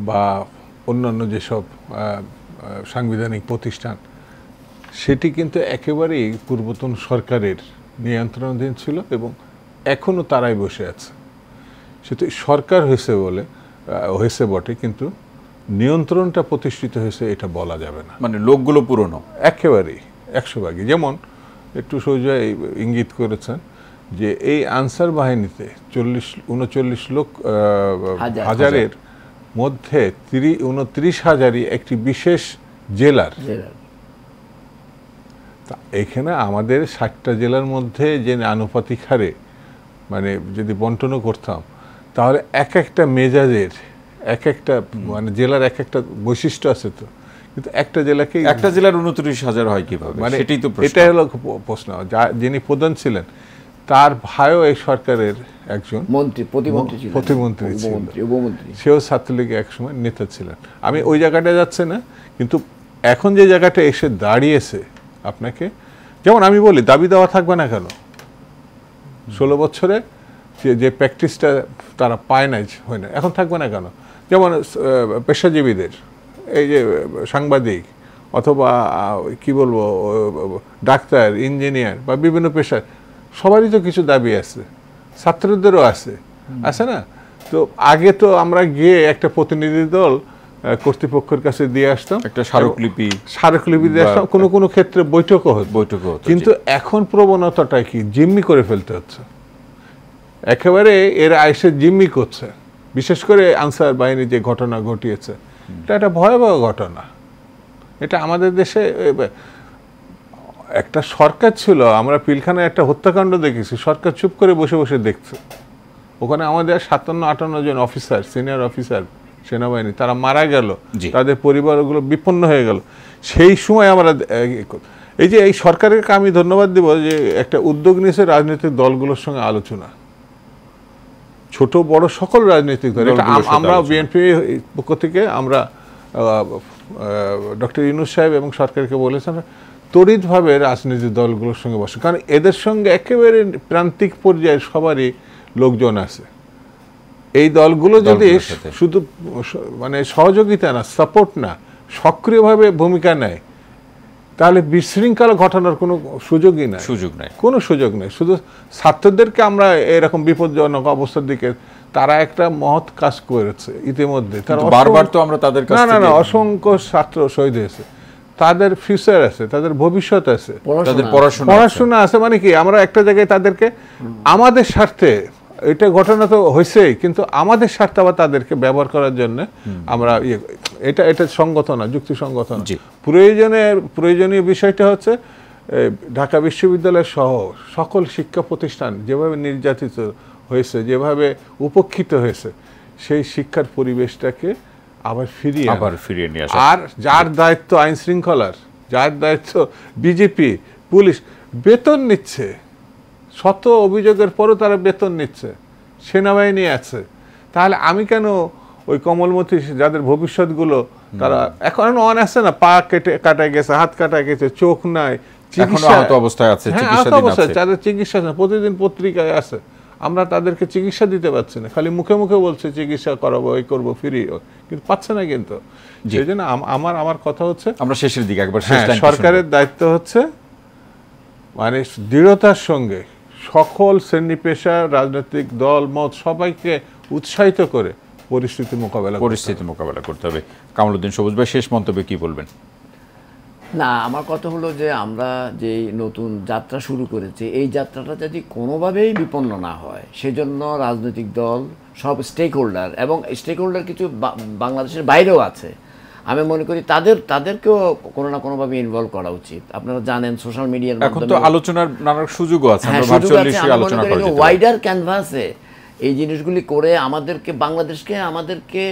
বা অন্যান্য যেসব সাংবিধানিক প্রতিষ্ঠান, সেটি কিন্তু একেবারেই পূর্বতন সরকারের নিয়ন্ত্রণাধীন ছিল এবং এখনও তারাই বসে আছে। সেটা সরকার হয়েছে বটে, কিন্তু নিয়ন্ত্রণটা প্রতিষ্ঠিত হয়েছে এটা বলা যাবে না। মানে লোকগুলো পুরনো একেবারেই 100 ভাগই। যেমন একটু সোজা ইঙ্গিত করেছেন যে এই আনসার বাহিনীতে 39 লোক হাজারের মধ্যে 29,000ই একটি বিশেষ জেলার। তা এখানে আমাদের 60টা জেলার মধ্যে যে আনুপাতিক হারে মানে যদি বন্টনও করতাম, তাহলে এক একটা মেজাজের একটা মানে জেলার এক একটা বৈশিষ্ট্য আছে। তো কিন্তু একটা জেলার 29,000 হয় কিভাবে? মানে এটাই তো এটা হলো প্রশ্ন। যিনি প্রধান ছিলেন তার ভাইও এই সরকারের একজন প্রতিমন্ত্রী ছিলেন, সেও ছাত্রলীগের একসময় নেতা ছিলেন। আমি ওই জায়গাটা যাচ্ছে না, কিন্তু এখন যে জায়গাটা এসে দাঁড়িয়েছে, আপনাকে যেমন আমি বলি, দাবি দেওয়া থাকবে না কেন? 16 বছরে যে প্র্যাকটিসটা তারা পায় না, হয় না, এখন থাকবে না কেন? যেমন পেশাজীবীদের, এই যে সাংবাদিক অথবা কি বলবো ডাক্তার, ইঞ্জিনিয়ার বা বিভিন্ন পেশার, সবারই তো কিছু দাবি আছে, ছাত্রদেরও আছে না? তো আগে তো আমরা গিয়ে একটা প্রতিনিধি দল কর্তৃপক্ষের কাছে দিয়ে আসতাম, একটা স্মারকলিপি দিয়ে আসতাম, কোনো ক্ষেত্রে বৈঠকও হতো। কিন্তু এখন প্রবণতাটা কি, জিম্মি করে ফেলতে হচ্ছে, একেবারে এরা আইসে জিম্মি করছে। বিশেষ করে আনসার বাহিনী যে ঘটনা ঘটিয়েছে, এটা একটা ভয়াবহ ঘটনা। এটা আমাদের দেশে একটা সরকার ছিল, আমরা পিলখানায় একটা হত্যাকাণ্ড দেখেছি, সরকার চুপ করে বসে বসে দেখছে। ওখানে আমাদের 57-58 জন অফিসার, সিনিয়র অফিসার সেনাবাহিনী, তারা মারা গেল, তাদের পরিবারগুলো বিপন্ন হয়ে গেল। সেই সময় আমরা এই যে এই সরকারের আমি ধন্যবাদ দিব যে একটা উদ্যোগ নিয়েছে রাজনৈতিক দলগুলোর সঙ্গে আলোচনা, ছোট বড় সকল রাজনৈতিক দল। আমরা বিএনপি পক্ষ থেকে আমরা ডক্টর ইউনূস সাহেব এবং সরকারকে বলেছেন তড়িৎভাবে রাজনৈতিক দলগুলোর সঙ্গে বসে, কারণ এদের সঙ্গে একেবারে প্রান্তিক পর্যায়ে সবারই লোকজন আছে। এই দলগুলো যদি শুধু মানে সহযোগিতা না, সাপোর্ট না, সক্রিয়ভাবে ভূমিকা নেয়, তাহলে বিশৃঙ্খলা ঘটানোর কোনো সুযোগই নাই, কোনো সুযোগ নেই। শুধু ছাত্রদেরকে আমরা এরকম বিপজ্জনক অবস্থার দিকে, তারা একটা মহৎ কাজ করেছে ইতিমধ্যে, তারা বারবার তো আমরা তাদের কাছ থেকে না অসংখ্য ছাত্র শহীদ হয়েছে, তাদের ফিউচার আছে, তাদের ভবিষ্যৎ আছে, তাদের পড়াশোনা আছে। মানে কি আমরা একটা জায়গায় তাদেরকে আমাদের স্বার্থে, এটা ঘটনা তো হয়েছেই, কিন্তু আমাদের স্বার্থে আবার তাদেরকে ব্যবহার করার জন্য আমরা এটা সঙ্গত না, যুক্তিসঙ্গত না। প্রয়োজনীয় বিষয়টা হচ্ছে ঢাকা বিশ্ববিদ্যালয় সহ সকল শিক্ষা প্রতিষ্ঠান যেভাবে নির্যাতিত হয়েছে, যেভাবে উপেক্ষিত হয়েছে, সেই শিক্ষার পরিবেশটাকে আবার ফিরিয়ে নিয়ে আসা। আর যার দায়িত্ব আইন শৃঙ্খলার, যার দায়িত্ব বিজেপি, পুলিশ, বেতন নিচ্ছে, শত অভিযোগের পরও তারা বেতন নিচ্ছে, সেনাবাহিনী আছে, তাহলে আমি কেন ওই কমলমতি যাদের ভবিষ্যৎগুলো, তারা এখন অন আছে না, পা কাটা গেছে, হাত কাটা গেছে, চোখ নাই, আহত অবস্থায় আছে, তাদের চিকিৎসা প্রতিদিন পত্রিকায় আছে, আমরা তাদেরকে চিকিৎসা দিতে পারছি না, খালি মুখে মুখে বলছে চিকিৎসা করাবো, এই করবো, ফ্রি, কিন্তু পাচ্ছে না। কিন্তু সেই জন্য আমার কথা হচ্ছে, আমরা শেষের দিকে একবার সরকারের দায়িত্ব হচ্ছে মানে দৃঢ়তার সঙ্গে সকল শ্রেণী পেশা, রাজনৈতিক দল মত সবাইকে উৎসাহিত করে পরিস্থিতি মোকাবেলা করতে হবে। কামালউদ্দিন সবুজ ভাই, শেষ মন্তব্যে কি বলবেন? না, আমার কথা হলো যে আমরা যে নতুন যাত্রা শুরু করেছি, এই যাত্রাটা যদি কোনোভাবেই বিপন্ন না হয়, সেজন্য রাজনৈতিক দল, সব স্টেক হোল্ডার, এবং স্টেক হোল্ডার কিছু বাংলাদেশের বাইরেও আছে, আমি মনে করি তাদেরকেও কোনো না কোনোভাবে ইনভলভ করা উচিত। আপনারা জানেন সোশ্যাল মিডিয়ার মাধ্যমে তো আলোচনার নানা সুযোগও আছে, আমরা ভার্চুয়ালি আলোচনা করা যেতে পারে। ওয়াইডার ক্যানভাসে এই জিনিসগুলি করে আমাদেরকে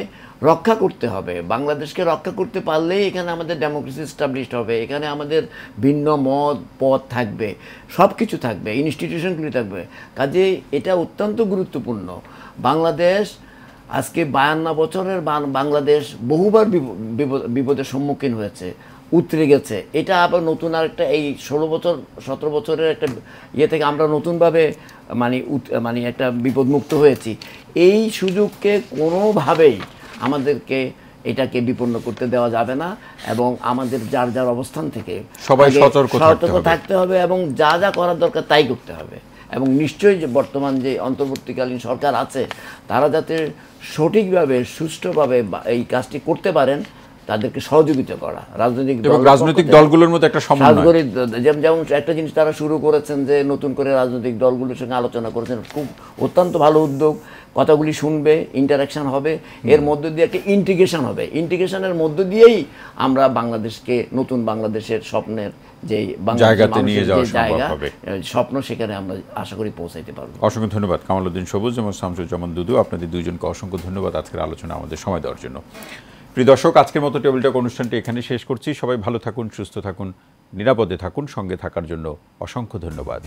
রক্ষা করতে হবে। বাংলাদেশকে রক্ষা করতে পারলেই এখানে আমাদের ডেমোক্রেসি এস্টাবলিশড হবে, এখানে আমাদের ভিন্ন মত পথ থাকবে, সব কিছু থাকবে, ইনস্টিটিউশনগুলি থাকবে। কাজেই এটা অত্যন্ত গুরুত্বপূর্ণ। বাংলাদেশ আজকে 52 বছরের বাংলাদেশ বহুবার বিপদের সম্মুখীন হয়েছে, উতরে গেছে। এটা আবার নতুন আরেকটা এই 16 বছর 17 বছরের একটা ইয়ে থেকে আমরা নতুনভাবে মানে একটা বিপদমুক্ত হয়েছি। এই সুযোগকে কোনোভাবেই আমাদেরকে এটাকে বিপন্ন করতে দেওয়া যাবে না, এবং আমাদের যার অবস্থান থেকে সবাই সতর্ক থাকতে হবে, এবং যা করার দরকার তাই করতে হবে। এবং নিশ্চয়ই যে বর্তমান যে অন্তর্বর্তীকালীন সরকার আছে, তারা যাতে সঠিকভাবে সুষ্ঠুভাবে এই কাজটি করতে পারেন, তাদেরকে সহযোগিতা করা, রাজনৈতিক দলগুলোর মধ্যে একটা সমন্বয়, যেমন একটা জিনিস তারা শুরু করেছেন যে নতুন করে রাজনৈতিক দলগুলোর সঙ্গে আলোচনা করেছেন, খুব অত্যন্ত ভালো উদ্যোগ। কথাগুলি শুনবে, ইন্টারাকশন হবে, এর মধ্য দিয়ে একটা ইন্টিগ্রেশন হবে। ইন্টিগ্রেশনের মধ্য দিয়েই আমরা বাংলাদেশকে নতুন বাংলাদেশের স্বপ্নের যে জায়গাতে নিয়ে যাওয়া সম্ভব হবে, স্বপ্ন, সেখানে আমরা আশা করি পৌঁছাইতে পারবো। অসংখ্য ধন্যবাদ কামালউদ্দিন সবুজ এবং শামসুজ্জামান দুদু, আপনাদের দুইজনকে অসংখ্য ধন্যবাদ আজকের আলোচনা আমাদের সময় দেওয়ার জন্য। প্রিয় দর্শক, আজকের মতো টেবিল টক অনুষ্ঠানটি এখানে শেষ করছি। সবাই ভালো থাকুন, সুস্থ থাকুন, নিরাপদে থাকুন। সঙ্গে থাকার জন্য অসংখ্য ধন্যবাদ।